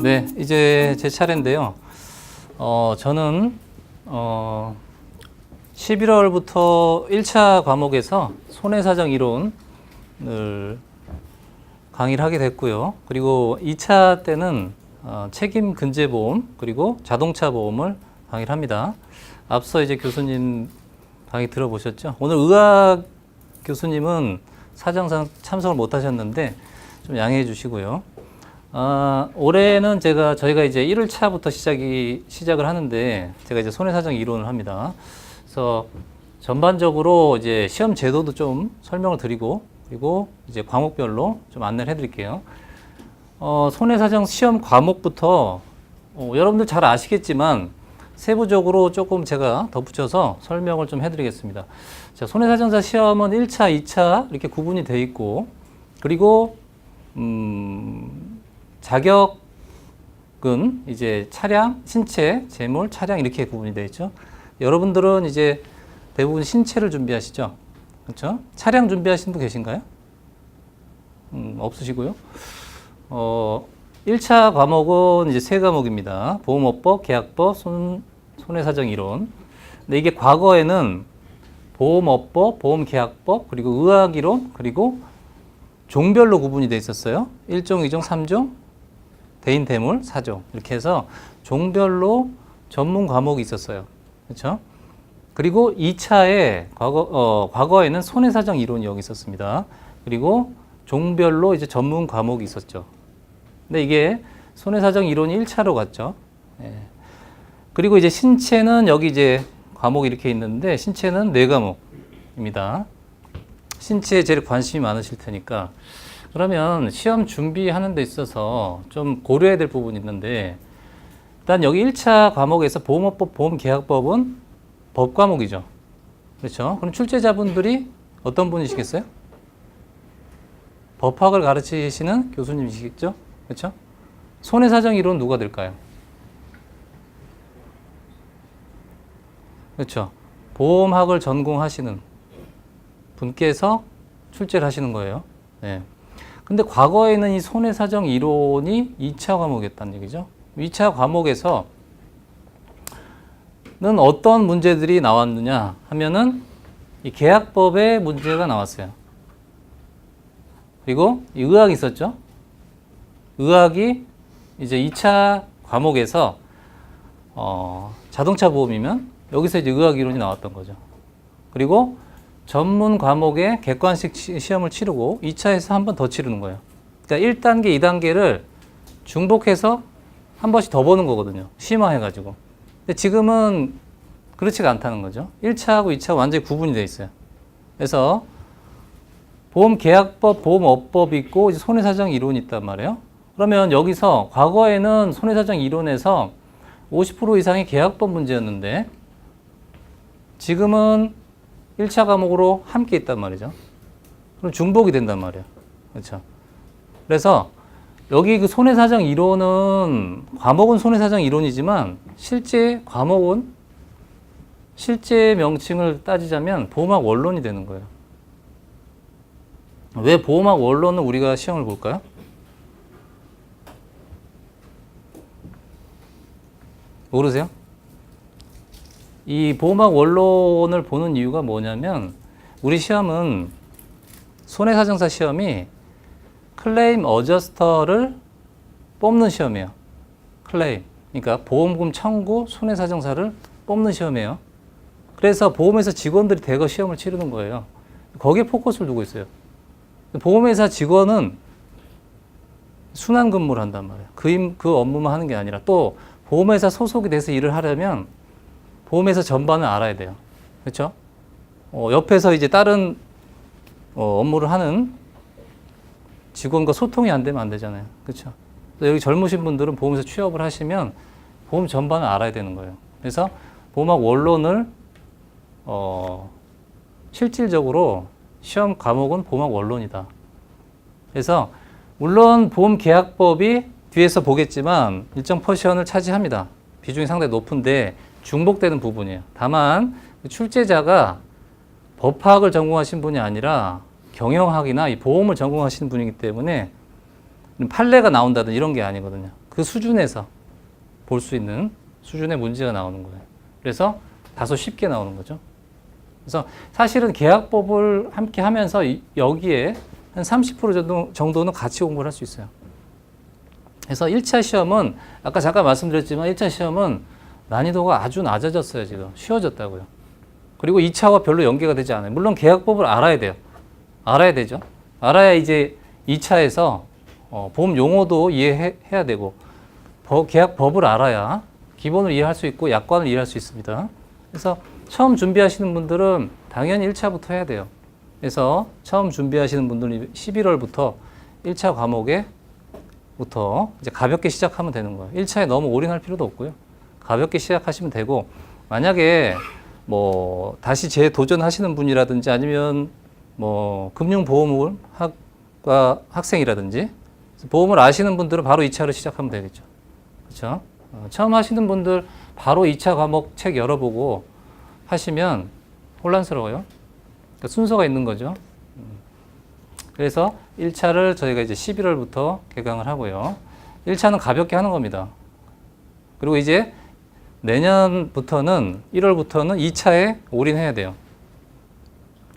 네, 이제 제 차례인데요. 저는 11월부터 1차 과목에서 손해사정 이론을 강의를 하게 됐고요. 그리고 2차 때는 책임 근제보험 그리고 자동차 보험을 강의를 합니다. 앞서 이제 교수님 강의 들어보셨죠? 오늘 의학 교수님은 사정상 참석을 못 하셨는데 좀 양해해 주시고요. 올해는 저희가 이제 1월차부터 시작을 하는데 제가 이제 손해사정 이론을 합니다. 그래서 전반적으로 이제 시험 제도도 좀 설명을 드리고 그리고 이제 과목별로 좀 안내를 해드릴게요. 손해사정 시험 과목부터 여러분들 잘 아시겠지만 세부적으로 조금 제가 덧붙여서 설명을 좀 해드리겠습니다. 자, 손해사정사 시험은 1차, 2차 이렇게 구분이 되어 있고 그리고 자격은 이제 차량, 신체, 재물, 차량 이렇게 구분이 되어 있죠. 여러분들은 이제 대부분 신체를 준비하시죠. 그렇죠? 차량 준비하시는 분 계신가요? 없으시고요. 1차 과목은 이제 세 과목입니다. 보험업법, 계약법, 손해사정 이론. 근데 이게 과거에는 보험업법, 보험계약법, 그리고 의학이론, 그리고 종별로 구분이 되어 있었어요. 1종, 2종, 3종, 대인, 대물, 4종. 이렇게 해서 종별로 전문 과목이 있었어요. 그렇죠? 그리고 2차에 과거에는 손해사정 이론이 여기 있었습니다. 그리고 종별로 이제 전문 과목이 있었죠. 근데 이게 손해사정 이론이 1차로 갔죠. 예. 그리고 이제 신체는 여기 이제 과목이 이렇게 있는데 신체는 4과목입니다. 신체에 제일 관심이 많으실 테니까 그러면 시험 준비하는 데 있어서 좀 고려해야 될 부분이 있는데 일단 여기 1차 과목에서 보험업법, 보험계약법은 법 과목이죠. 그렇죠? 그럼 출제자분들이 어떤 분이시겠어요? 법학을 가르치시는 교수님이시겠죠? 그렇죠? 손해사정 이론 누가 될까요? 그렇죠? 보험학을 전공하시는 분께서 출제를 하시는 거예요. 네. 근데 과거에는 이 손해사정 이론이 2차 과목이었다는 얘기죠. 2차 과목에서는 어떤 문제들이 나왔느냐 하면은 이 계약법의 문제가 나왔어요. 그리고 이 의학이 있었죠. 의학이 이제 2차 과목에서 자동차 보험이면 여기서 이제 의학 이론이 나왔던 거죠. 그리고 전문 과목의 객관식 시험을 치르고 2차에서 한 번 더 치르는 거예요. 그러니까 1단계, 2단계를 중복해서 한 번씩 더 보는 거거든요. 심화해가지고. 근데 지금은 그렇지가 않다는 거죠. 1차하고 2차가 완전히 구분이 되어 있어요. 그래서 보험계약법, 보험업법이 있고 이제 손해사정 이론이 있단 말이에요. 그러면 여기서 과거에는 손해사정 이론에서 50% 이상이 계약법 문제였는데 지금은 1차 과목으로 함께 있단 말이죠. 그럼 중복이 된단 말이에요. 그렇죠? 그래서 여기 그 손해사정 이론은 과목은 손해사정 이론이지만 실제 과목은 실제 명칭을 따지자면 보험학 원론이 되는 거예요. 왜 보험학 원론은 우리가 시험을 볼까요? 모르세요? 이 보험학 원론을 보는 이유가 뭐냐면 우리 시험은 손해사정사 시험이 클레임 어저스터를 뽑는 시험이에요. 클레임. 그러니까 보험금 청구 손해사정사를 뽑는 시험이에요. 그래서 보험회사 직원들이 대거 시험을 치르는 거예요. 거기에 포커스를 두고 있어요. 보험회사 직원은 순환 근무를 한단 말이에요. 그 업무만 하는 게 아니라 또 보험회사 소속이 돼서 일을 하려면 보험회사 전반을 알아야 돼요. 그렇죠? 옆에서 이제 다른 업무를 하는 직원과 소통이 안 되면 안 되잖아요. 그렇죠? 여기 젊으신 분들은 보험회사 취업을 하시면 보험 전반을 알아야 되는 거예요. 그래서 보험학 원론을 실질적으로 시험 과목은 보험학 원론이다. 그래서 물론 보험계약법이 뒤에서 보겠지만 일정 포션을 차지합니다. 비중이 상당히 높은데 중복되는 부분이에요. 다만 출제자가 법학을 전공하신 분이 아니라 경영학이나 이 보험을 전공하신 분이기 때문에 판례가 나온다든 이런 게 아니거든요. 그 수준에서 볼 수 있는 수준의 문제가 나오는 거예요. 그래서 다소 쉽게 나오는 거죠. 그래서 사실은 계약법을 함께 하면서 여기에 한 30% 정도는 같이 공부를 할 수 있어요. 그래서 1차 시험은 아까 잠깐 말씀드렸지만 1차 시험은 난이도가 아주 낮아졌어요. 지금 쉬워졌다고요. 그리고 2차와 별로 연계가 되지 않아요. 물론 계약법을 알아야 돼요. 알아야 되죠. 알아야 이제 2차에서 보험 용어도 이해해야 되고 계약법을 알아야 기본을 이해할 수 있고 약관을 이해할 수 있습니다. 그래서 처음 준비하시는 분들은 당연히 1차부터 해야 돼요. 그래서 처음 준비하시는 분들은 11월부터 1차 과목에부터 이제 가볍게 시작하면 되는 거예요. 1차에 너무 올인할 필요도 없고요. 가볍게 시작하시면 되고, 만약에 뭐 다시 재도전하시는 분이라든지 아니면 뭐 금융보험학과 학생이라든지 보험을 아시는 분들은 바로 2차를 시작하면 되겠죠. 그렇죠? 처음 하시는 분들 바로 2차 과목 책 열어보고 하시면 혼란스러워요. 그러니까 순서가 있는 거죠. 그래서 1차를 저희가 이제 11월부터 개강을 하고요. 1차는 가볍게 하는 겁니다. 그리고 이제 내년부터는 1월부터는 2차에 올인해야 돼요.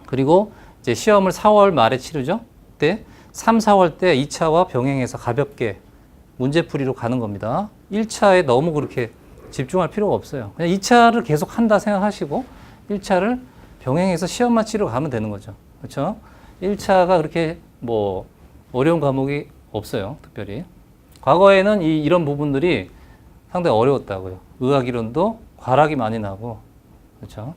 그리고 이제 시험을 4월 말에 치르죠. 그때 3, 4월 때 2차와 병행해서 가볍게 문제풀이로 가는 겁니다. 1차에 너무 그렇게 집중할 필요가 없어요. 그냥 2차를 계속 한다 생각하시고 1차를 병행해서 시험만 치러 가면 되는 거죠. 그렇죠? 1차가 그렇게 뭐 어려운 과목이 없어요. 특별히. 과거에는 이런 부분들이 상당히 어려웠다고요. 의학이론도 과락이 많이 나고. 그렇죠?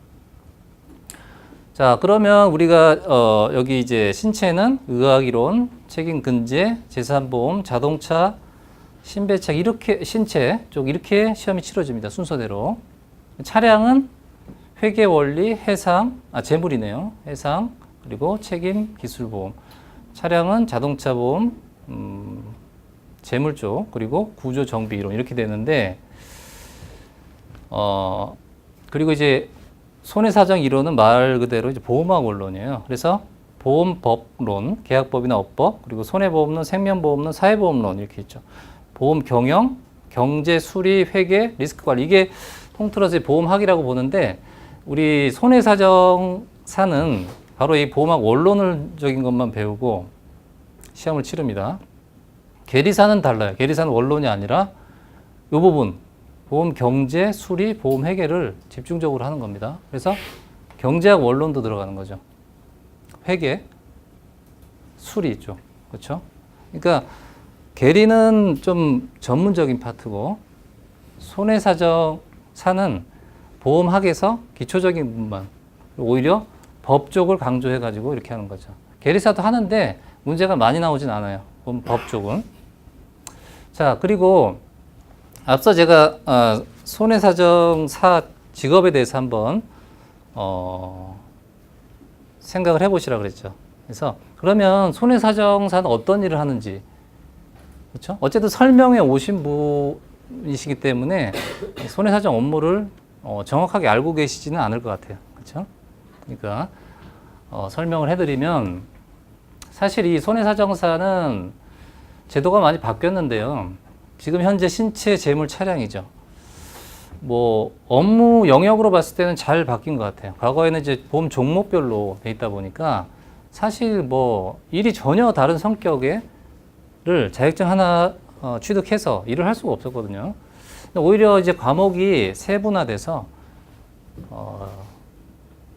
자, 그러면 우리가 여기 이제 신체는 의학이론, 책임근제, 재산보험, 자동차, 신배책 이렇게 신체 쪽 이렇게 시험이 치러집니다. 순서대로. 차량은 회계원리, 해상, 재물이네요. 해상, 그리고 책임, 기술보험. 차량은 자동차보험, 재물 쪽, 그리고 구조 정비 이론 이렇게 되는데, 그리고 이제 손해사정 이론은 말 그대로 이제 보험학 원론이에요. 그래서 보험법론, 계약법이나 업법, 그리고 손해보험론, 생명보험론, 사회보험론 이렇게 있죠. 보험 경영, 경제, 수리, 회계, 리스크 관리 이게 통틀어서 보험학이라고 보는데 우리 손해사정사는 바로 이 보험학 원론적인 것만 배우고 시험을 치릅니다. 계리사는 달라요. 계리사는 원론이 아니라 이 부분 보험 경제, 수리, 보험 회계를 집중적으로 하는 겁니다. 그래서 경제학 원론도 들어가는 거죠. 회계, 수리 쪽. 그렇죠? 그러니까 계리는 좀 전문적인 파트고 손해사정사는 보험학에서 기초적인 부분만 오히려 법 쪽을 강조해 가지고 이렇게 하는 거죠. 계리사도 하는데 문제가 많이 나오진 않아요. 법 쪽은. 자, 그리고 앞서 제가 손해사정사 직업에 대해서 한번 생각을 해보시라 그랬죠. 그래서 그러면 손해사정사는 어떤 일을 하는지, 그렇죠? 어쨌든 설명에 오신 분이시기 때문에 손해사정 업무를 정확하게 알고 계시지는 않을 것 같아요. 그렇죠? 그러니까 설명을 해드리면 사실 이 손해사정사는 제도가 많이 바뀌었는데요. 지금 현재 신체, 재물, 차량이죠. 뭐 업무 영역으로 봤을 때는 잘 바뀐 것 같아요. 과거에는 이제 보험 종목별로 돼 있다 보니까 사실 뭐 일이 전혀 다른 성격의 를 자격증 하나 취득해서 일을 할 수가 없었거든요. 오히려 이제 과목이 세분화돼서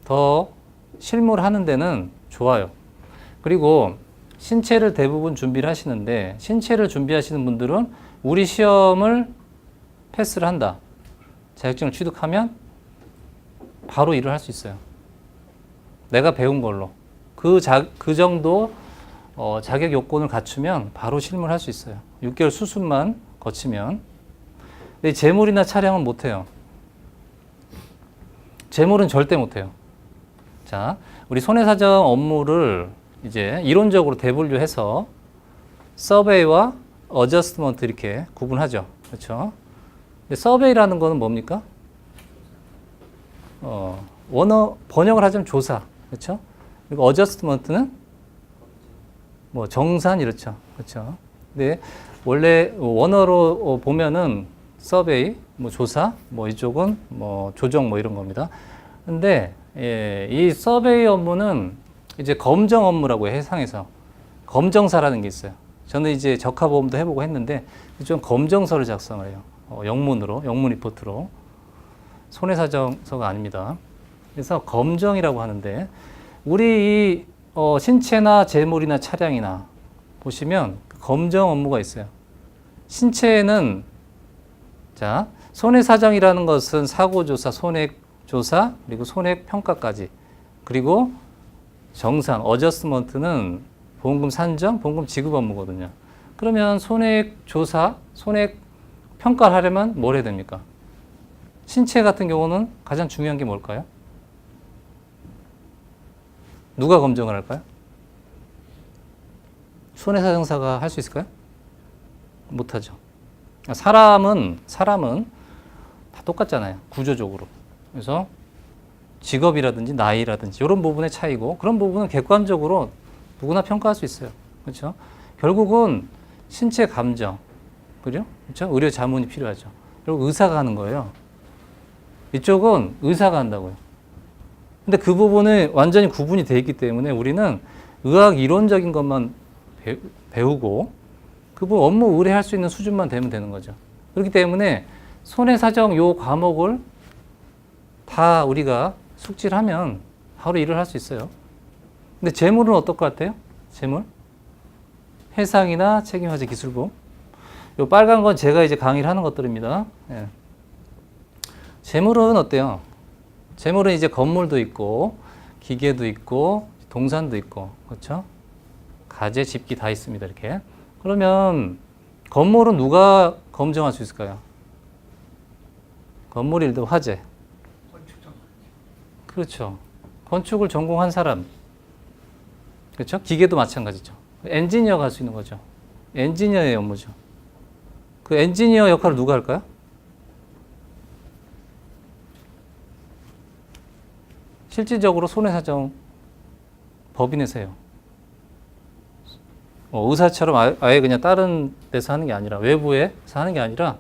더 실무를 하는 데는 좋아요. 그리고 신체를 대부분 준비를 하시는데 신체를 준비하시는 분들은 우리 시험을 패스를 한다. 자격증을 취득하면 바로 일을 할 수 있어요. 내가 배운 걸로. 그 정도 자격 요건을 갖추면 바로 실무를 할 수 있어요. 6개월 수습만 거치면. 근데 재물이나 차량은 못해요. 재물은 절대 못해요. 자, 우리 손해사정 업무를 이제 이론적으로 대분류해서 서베이와 어저스트먼트 이렇게 구분하죠. 그렇죠? 근데 서베이라는 거는 뭡니까? 원어 번역을 하자면 조사. 그렇죠? 그리고 어저스트먼트는 뭐 정산 이렇죠. 그렇죠? 근데 원래 원어로 보면은 서베이, 뭐 조사, 뭐 이쪽은 뭐 조정 뭐 이런 겁니다. 근데 예, 이 서베이 업무는 이제 검정 업무라고 해요. 해상에서 검정사라는 게 있어요. 저는 이제 적하보험도 해보고 했는데 좀 검정서를 작성을 해요. 영문으로, 영문 리포트로. 손해사정서가 아닙니다. 그래서 검정이라고 하는데 우리 이 신체나 재물이나 차량이나 보시면 검정 업무가 있어요. 신체는 자 손해사정이라는 것은 사고조사, 손해조사, 그리고 손해평가까지 그리고 정산, 어저스먼트는 보험금 산정, 보험금 지급 업무거든요. 그러면 손해조사, 손해평가를 하려면 뭘 해야 됩니까? 신체 같은 경우는 가장 중요한 게 뭘까요? 누가 검증을 할까요? 손해사정사가 할 수 있을까요? 못하죠. 사람은 다 똑같잖아요. 구조적으로. 그래서 직업이라든지 나이라든지 이런 부분의 차이고 그런 부분은 객관적으로 누구나 평가할 수 있어요. 그렇죠? 결국은 신체 감정, 그죠? 그렇죠? 의료 자문이 필요하죠. 그리고 의사가 하는 거예요. 이쪽은 의사가 한다고요. 근데 그 부분은 완전히 구분이 되어 있기 때문에 우리는 의학 이론적인 것만 배우고 그 부분 업무 의뢰할 수 있는 수준만 되면 되는 거죠. 그렇기 때문에 손해사정 요 과목을 다 우리가 숙지를 하면 바로 일을 할 수 있어요. 근데 재물은 어떨 것 같아요? 재물? 해상이나 책임화재 기술보험. 요 빨간 건 제가 이제 강의를 하는 것들입니다. 예. 재물은 어때요? 재물은 이제 건물도 있고, 기계도 있고, 동산도 있고, 그렇죠? 가재, 집기 다 있습니다. 이렇게. 그러면 건물은 누가 검증할 수 있을까요? 건물이 일도 화재. 그렇죠. 건축을 전공한 사람. 그렇죠? 기계도 마찬가지죠. 엔지니어가 할 수 있는 거죠. 엔지니어의 업무죠. 그 엔지니어 역할을 누가 할까요? 실질적으로 손해사정 법인에서 해요. 의사처럼 아예 그냥 다른 데서 하는 게 아니라 외부에서 하는 게 아니라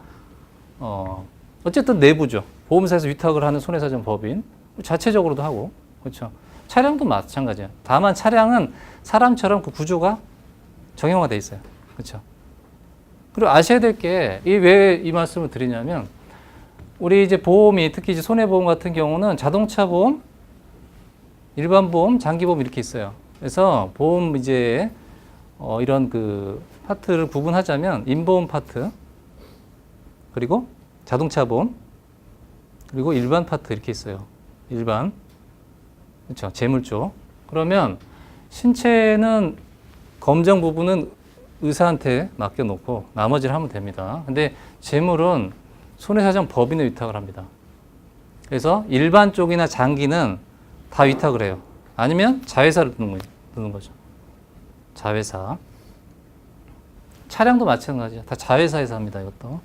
어쨌든 내부죠. 보험사에서 위탁을 하는 손해사정 법인 자체적으로도 하고 그렇죠. 차량도 마찬가지예요. 다만 차량은 사람처럼 그 구조가 정형화돼 있어요. 그렇죠. 그리고 아셔야 될 게 왜 이 말씀을 드리냐면 우리 이제 보험이 특히 이제 손해보험 같은 경우는 자동차 보험, 일반 보험, 장기 보험 이렇게 있어요. 그래서 보험 이제 이런 그 파트를 구분하자면 인보험 파트 그리고 자동차 보험 그리고 일반 파트 이렇게 있어요. 일반 그렇죠. 재물 쪽. 그러면 신체는 검정 부분은 의사한테 맡겨놓고 나머지를 하면 됩니다. 근데 재물은 손해사정 법인에 위탁을 합니다. 그래서 일반 쪽이나 장기는 다 위탁을 해요. 아니면 자회사를 두는 거죠. 자회사. 차량도 마찬가지예요. 다 자회사에서 합니다. 이것도.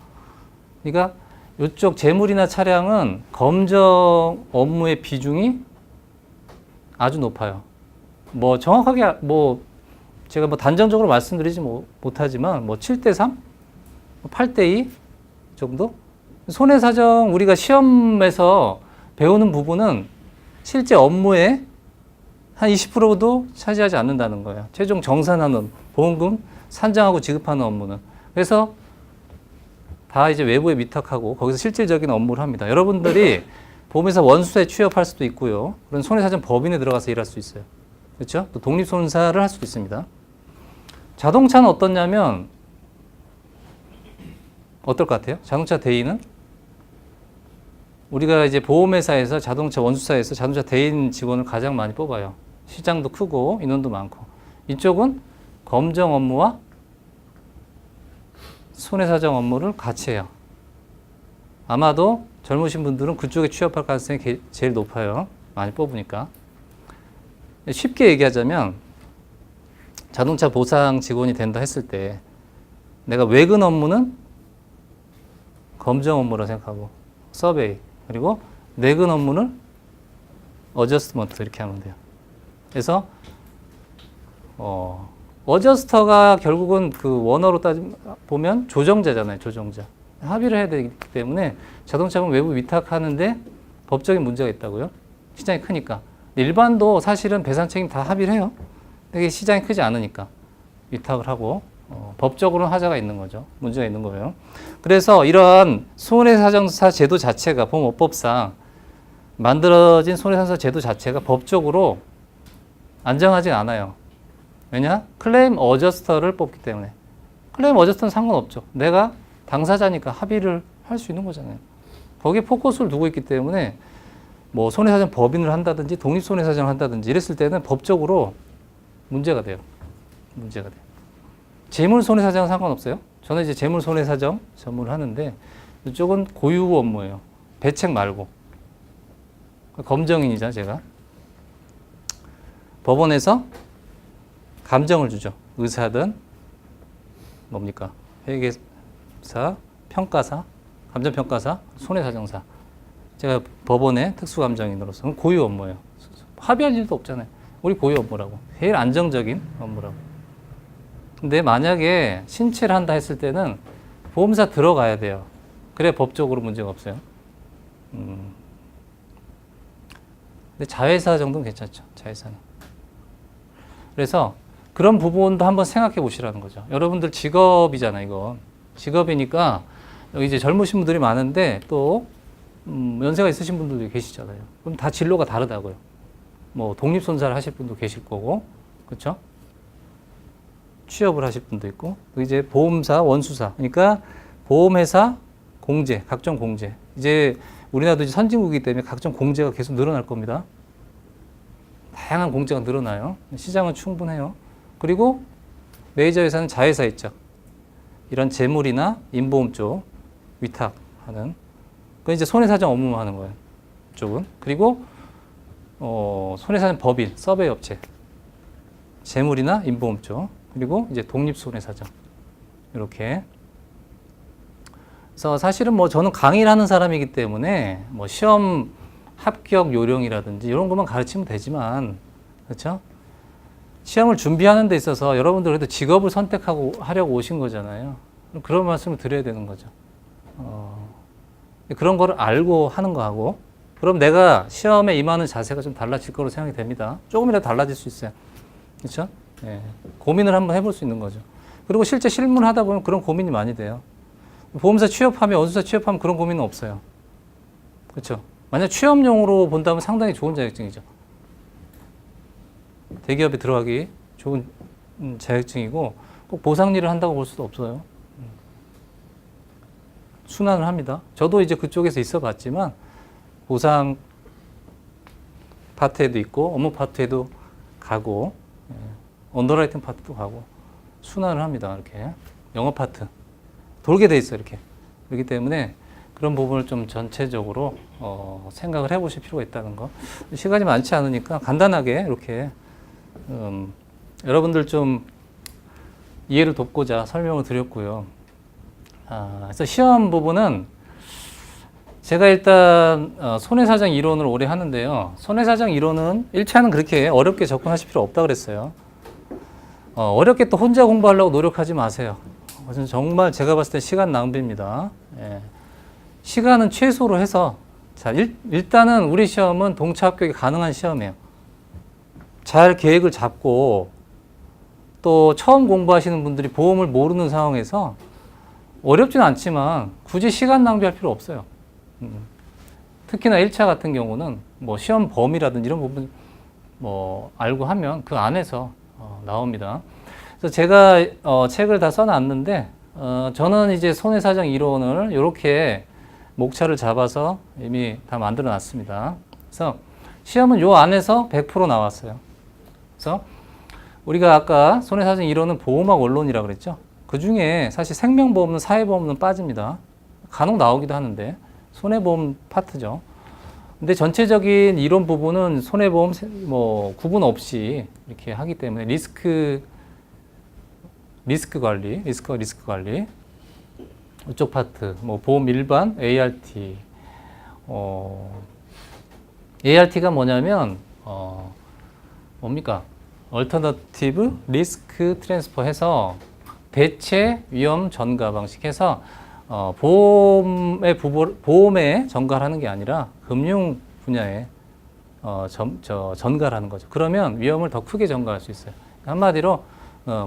그러니까 이쪽 재물이나 차량은 검정 업무의 비중이 아주 높아요. 뭐 정확하게 뭐 제가 뭐 단정적으로 말씀드리지 못하지만 뭐 7대3, 8대2 정도? 손해사정 우리가 시험에서 배우는 부분은 실제 업무의 한 20%도 차지하지 않는다는 거예요. 최종 정산하는 보험금 산정하고 지급하는 업무는. 그래서 다 이제 외부에 위탁하고 거기서 실질적인 업무를 합니다. 여러분들이 보험회사 원수에 취업할 수도 있고요. 그런 손해사정 법인에 들어가서 일할 수 있어요. 그렇죠? 또 독립손사를 할 수도 있습니다. 자동차는 어떻냐면 어떨 것 같아요? 자동차 대리는 우리가 이제 보험회사에서 자동차 원수사에서 자동차 대리인 직원을 가장 많이 뽑아요. 시장도 크고 인원도 많고. 이쪽은 검정 업무와 손해사정 업무를 같이 해요. 아마도 젊으신 분들은 그쪽에 취업할 가능성이 제일 높아요. 많이 뽑으니까. 쉽게 얘기하자면 자동차 보상 직원이 된다 했을 때 내가 외근 업무는 검정 업무라 생각하고 서베이 그리고 내근 업무는 어저스트먼트 이렇게 하면 돼요. 그래서 어저스터가 결국은 그 원어로 보면 조정자잖아요. 조정자. 합의를 해야 되기 때문에 자동차는 외부 위탁하는데 법적인 문제가 있다고요? 시장이 크니까. 일반도 사실은 배상 책임 다 합의를 해요. 이게 시장이 크지 않으니까 위탁을 하고 법적으로는 하자가 있는 거죠. 문제가 있는 거예요. 그래서 이런 손해사정사 제도 자체가 보험업법상 만들어진 손해사정사 제도 자체가 법적으로 안정하진 않아요. 왜냐? 클레임 어저스터를 뽑기 때문에. 클레임 어저스터는 상관없죠. 내가 당사자니까 합의를 할 수 있는 거잖아요. 거기에 포커스를 두고 있기 때문에 뭐 손해사정 법인을 한다든지 독립손해사정을 한다든지 이랬을 때는 법적으로 문제가 돼요. 문제가 돼요. 재물손해사정은 상관없어요. 저는 이제 재물손해사정 전문을 하는데 이쪽은 고유 업무예요. 배책 말고. 검정인이자 제가. 법원에서 감정을 주죠. 의사든 뭡니까? 회계사, 평가사, 감정평가사, 손해사정사. 제가 법원의 특수감정인으로서 그럼 고유 업무예요. 합의할 일도 없잖아요. 우리 고유 업무라고. 제일 안정적인 업무라고. 근데 만약에 신체를 한다 했을 때는 보험사 들어가야 돼요. 그래 법적으로 문제가 없어요. 근데 자회사 정도는 괜찮죠. 자회사는. 그래서 그런 부분도 한번 생각해 보시라는 거죠. 여러분들 직업이잖아요, 이거. 직업이니까 여기 이제 젊으신 분들이 많은데 또 연세가 있으신 분들도 계시잖아요. 그럼 다 진로가 다르다고요. 뭐 독립손사를 하실 분도 계실 거고, 그렇죠? 취업을 하실 분도 있고, 이제 보험사, 원수사, 그러니까 보험회사 공제, 각종 공제. 이제 우리나라도 이제 선진국이기 때문에 각종 공제가 계속 늘어날 겁니다. 다양한 공제가 늘어나요. 시장은 충분해요. 그리고 메이저 회사는 자회사 있죠. 이런 재물이나 인보험 쪽 위탁하는. 그건 이제 손해사정 업무만 하는 거예요. 이쪽은. 그리고 손해사정 법인, 서베이 업체. 재물이나 인보험 쪽. 그리고 이제 독립손해사정. 이렇게. 그래서 사실은 뭐 저는 강의를 하는 사람이기 때문에 뭐 시험 합격 요령이라든지 이런 것만 가르치면 되지만, 그렇죠? 시험을 준비하는 데 있어서 여러분들 그래도 직업을 선택하고 하려고 오신 거잖아요. 그런 말씀을 드려야 되는 거죠. 그런 거를 알고 하는 거하고, 그럼 내가 시험에 임하는 자세가 좀 달라질 거로 생각이 됩니다. 조금이라도 달라질 수 있어요. 그렇죠? 네. 고민을 한번 해볼 수 있는 거죠. 그리고 실제 실무를 하다 보면 그런 고민이 많이 돼요. 보험사 취업하면, 원수사 취업하면 그런 고민은 없어요. 그렇죠? 만약 취업용으로 본다면 상당히 좋은 자격증이죠. 대기업에 들어가기 좋은 자격증이고 꼭 보상 일을 한다고 볼 수도 없어요. 순환을 합니다. 저도 이제 그쪽에서 있어 봤지만 보상 파트에도 있고 업무 파트에도 가고 언더라이팅 파트도 가고 순환을 합니다. 이렇게 영업 파트 돌게 돼 있어요. 이렇게. 그렇기 때문에 그런 부분을 좀 전체적으로 생각을 해보실 필요가 있다는 거. 시간이 많지 않으니까 간단하게 이렇게 여러분들 좀 이해를 돕고자 설명을 드렸고요. 그래서 시험 부분은 제가 일단 손해사정 이론을 오래 하는데요. 손해사정 이론은 1차는 그렇게 어렵게 접근하실 필요 없다 그랬어요. 어렵게 또 혼자 공부하려고 노력하지 마세요. 정말 제가 봤을 때 시간 낭비입니다. 예. 시간은 최소로 해서 자 일단은 우리 시험은 동차 합격이 가능한 시험이에요. 잘 계획을 잡고 또 처음 공부하시는 분들이 보험을 모르는 상황에서 어렵지는 않지만 굳이 시간 낭비할 필요 없어요. 특히나 1차 같은 경우는 뭐 시험 범위라든지 이런 부분 뭐 알고 하면 그 안에서 나옵니다. 그래서 제가 책을 다 써놨는데 저는 이제 손해사정 이론을 이렇게 목차를 잡아서 이미 다 만들어 놨습니다. 그래서 시험은 요 안에서 100% 나왔어요. 그래서 우리가 아까 손해사정 이론은 보험학 원론이라고 그랬죠. 그 중에 사실 생명보험은 사회보험은 빠집니다. 간혹 나오기도 하는데 손해보험 파트죠. 근데 전체적인 이론 부분은 손해보험 뭐 구분 없이 이렇게 하기 때문에 리스크 관리, 리스크 관리 이쪽 파트, 뭐 보험 일반, ART, ART가 뭐냐면 뭡니까? 얼터너티브 리스크 트랜스퍼 해서 대체 위험 전가 방식 해서 보험에 전가를 하는 게 아니라 금융 분야에 전가를 하는 거죠. 그러면 위험을 더 크게 전가할 수 있어요. 한마디로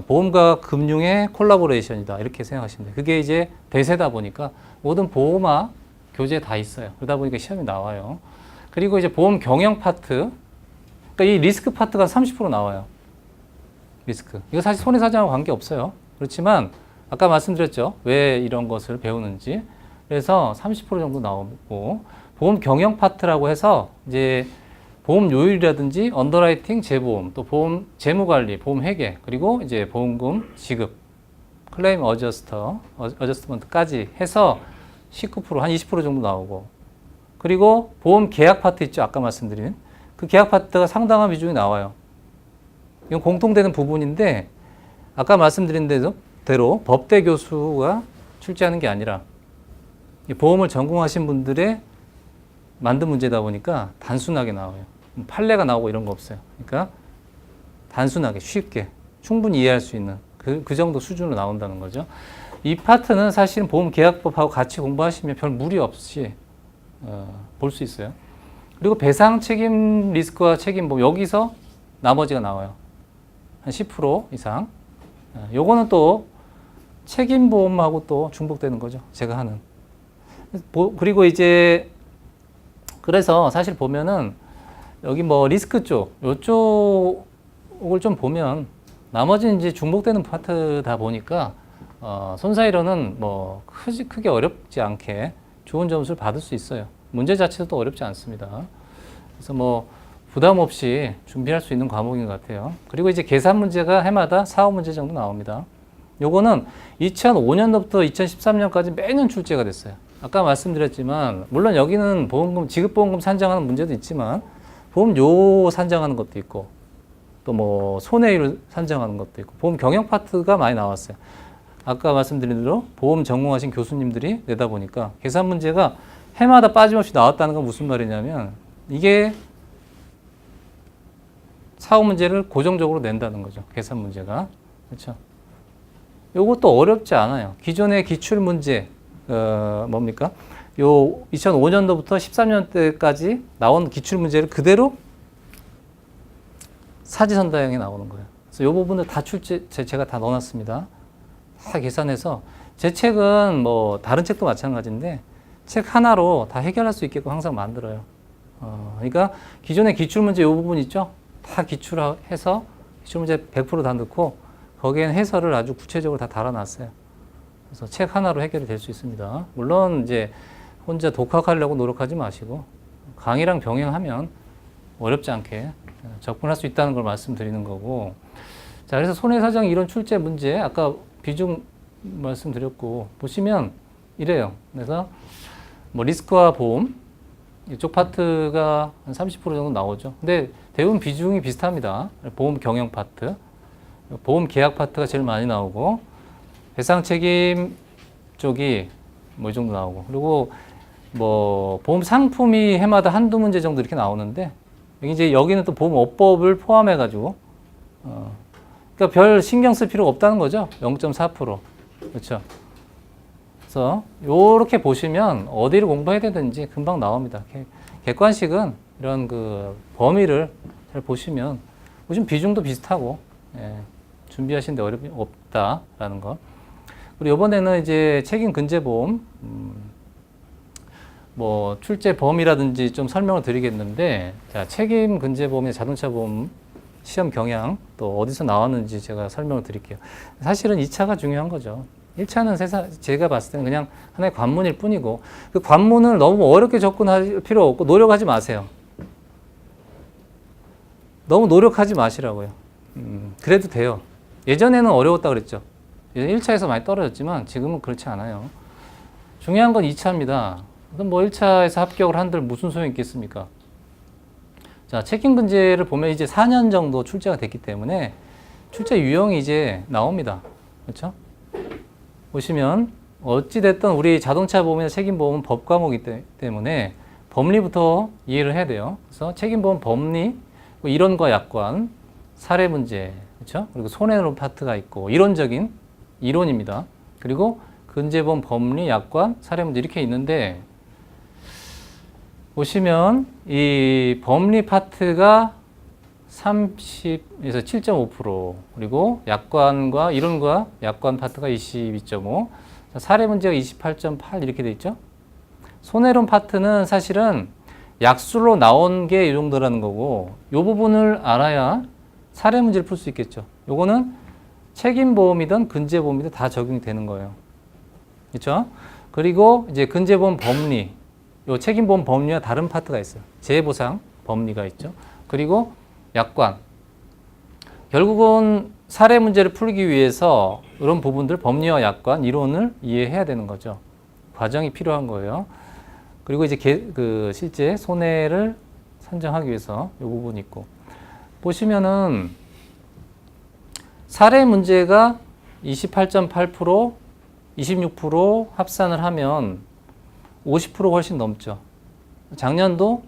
보험과 금융의 콜라보레이션이다 이렇게 생각하시면 돼요. 그게 이제 대세다 보니까 모든 보험화 교재에 다 있어요. 그러다 보니까 시험이 나와요. 그리고 이제 보험 경영 파트, 그러니까 이 리스크 파트가 30% 나와요. 리스크. 이거 사실 손해사정하고 관계 없어요. 그렇지만 아까 말씀드렸죠. 왜 이런 것을 배우는지. 그래서 30% 정도 나오고 보험 경영 파트라고 해서 이제 보험 요율이라든지 언더라이팅, 재보험, 또 보험 재무관리, 보험 회계, 그리고 이제 보험금 지급, 클레임 어저스트먼트까지 해서 19%, 한 20% 정도 나오고, 그리고 보험 계약 파트 있죠. 아까 말씀드린 그 계약 파트가 상당한 비중이 나와요. 이건 공통되는 부분인데 아까 말씀드린 대로 법대 교수가 출제하는 게 아니라 보험을 전공하신 분들의 만든 문제다 보니까 단순하게 나와요. 판례가 나오고 이런 거 없어요. 그러니까 단순하게 쉽게 충분히 이해할 수 있는 그 정도 수준으로 나온다는 거죠. 이 파트는 사실은 보험 계약법하고 같이 공부하시면 별 무리 없이 볼 수 있어요. 그리고 배상 책임 리스크와 책임보험 여기서 나머지가 나와요. 한 10% 이상. 요거는 또 책임보험하고 또 중복되는 거죠. 제가 하는. 그리고 이제 그래서 사실 보면은 여기 뭐 리스크 쪽, 요쪽을 좀 보면 나머지는 이제 중복되는 파트다 보니까 손사이로는 뭐 크게 어렵지 않게 좋은 점수를 받을 수 있어요. 문제 자체도 어렵지 않습니다. 그래서 뭐 부담 없이 준비할 수 있는 과목인 것 같아요. 그리고 이제 계산 문제가 해마다 4, 5문제 정도 나옵니다. 요거는 2005년도부터 2013년까지 매년 출제가 됐어요. 아까 말씀드렸지만 물론 여기는 보험금, 지급보험금 산정하는 문제도 있지만 보험료 산정하는 것도 있고 또 뭐 손해율 산정하는 것도 있고 보험 경영 파트가 많이 나왔어요. 아까 말씀드린 대로 보험 전공하신 교수님들이 내다 보니까 계산 문제가 해마다 빠짐없이 나왔다는 건 무슨 말이냐면 이게 4, 5문제를 고정적으로 낸다는 거죠. 계산 문제가. 그렇죠? 요것도 어렵지 않아요. 기존의 기출 문제 뭡니까? 요 2005년도부터 13년 때까지 나온 기출 문제를 그대로 사지선다형에 나오는 거예요. 그래서 이 부분을 다 제가 다 넣어놨습니다. 다 계산해서 제 책은 뭐 다른 책도 마찬가지인데 책 하나로 다 해결할 수 있게끔 항상 만들어요. 그러니까 기존의 기출 문제 이 부분 있죠? 다 기출해서 기출 문제 100% 다 넣고 거기에는 해설을 아주 구체적으로 다 달아놨어요. 그래서 책 하나로 해결이 될 수 있습니다. 물론 이제 혼자 독학하려고 노력하지 마시고 강의랑 병행하면 어렵지 않게 접근할 수 있다는 걸 말씀드리는 거고. 자, 그래서 손해사정 이론 출제 문제 아까 비중 말씀드렸고 보시면 이래요. 그래서 뭐 리스크와 보험 이쪽 파트가 한 30% 정도 나오죠. 근데 대부분 비중이 비슷합니다. 보험 경영 파트, 보험 계약 파트가 제일 많이 나오고 배상 책임 쪽이 뭐 이 정도 나오고 그리고 뭐 보험 상품이 해마다 한두 문제 정도 이렇게 나오는데 여기는 또 보험업법을 포함해 가지고 그러니까 별 신경 쓸 필요가 없다는 거죠. 0.4%. 그렇죠. 그래서 요렇게 보시면 어디를 공부해야 되든지 금방 나옵니다. 객관식은 이런 그 범위를 잘 보시면 비중도 비슷하고 준비하시는데 어려움이 없다라는 거. 그리고 이번에는 이제 책임 근제보험 뭐 출제 범위라든지 좀 설명을 드리겠는데, 자, 책임 근제보험의 자동차 보험 시험 경향 또 어디서 나왔는지 제가 설명을 드릴게요. 사실은 2차가 중요한 거죠. 1차는 제가 봤을 때는 그냥 하나의 관문일 뿐이고 그 관문을 너무 어렵게 접근할 필요 없고 노력하지 마세요. 너무 노력하지 마시라고요. 그래도 돼요. 예전에는 어려웠다 그랬죠. 1차에서 많이 떨어졌지만 지금은 그렇지 않아요. 중요한 건 2차입니다. 그럼 뭐 1차에서 합격을 한들 무슨 소용이 있겠습니까? 자, 책임 근제를 보면 이제 4년 정도 출제가 됐기 때문에 출제 유형이 이제 나옵니다. 그렇죠? 보시면 어찌됐든 우리 자동차 보험이나 책임보험은 법 과목이기 때문에 법리부터 이해를 해야 돼요. 그래서 책임보험 법리, 뭐 이론과 약관, 사례 문제, 그렇죠? 그리고 손해론 파트가 있고 이론적인 이론입니다. 그리고 근제본, 법리, 약관, 사례 문제 이렇게 있는데 보시면 이 법리 파트가 30에서 7.5% 그리고 약관과 이론과 약관 파트가 22.5, 사례 문제가 28.8 이렇게 돼 있죠. 손해론 파트는 사실은 약술로 나온 게 이 정도라는 거고 이 부분을 알아야 사례 문제를 풀 수 있겠죠. 요거는 책임보험이든 근제보험이든 다 적용이 되는 거예요. 그렇죠? 그리고 이제 근제보험 법리, 요 책임보험 법리와 다른 파트가 있어요. 재해보상 법리가 있죠. 그리고 약관. 결국은 사례 문제를 풀기 위해서 이런 부분들 법리와 약관, 이론을 이해해야 되는 거죠. 과정이 필요한 거예요. 그리고 이제 실제 손해를 산정하기 위해서 이 부분이 있고 보시면은 사례 문제가 28.8%, 26% 합산을 하면 50%가 훨씬 넘죠. 작년도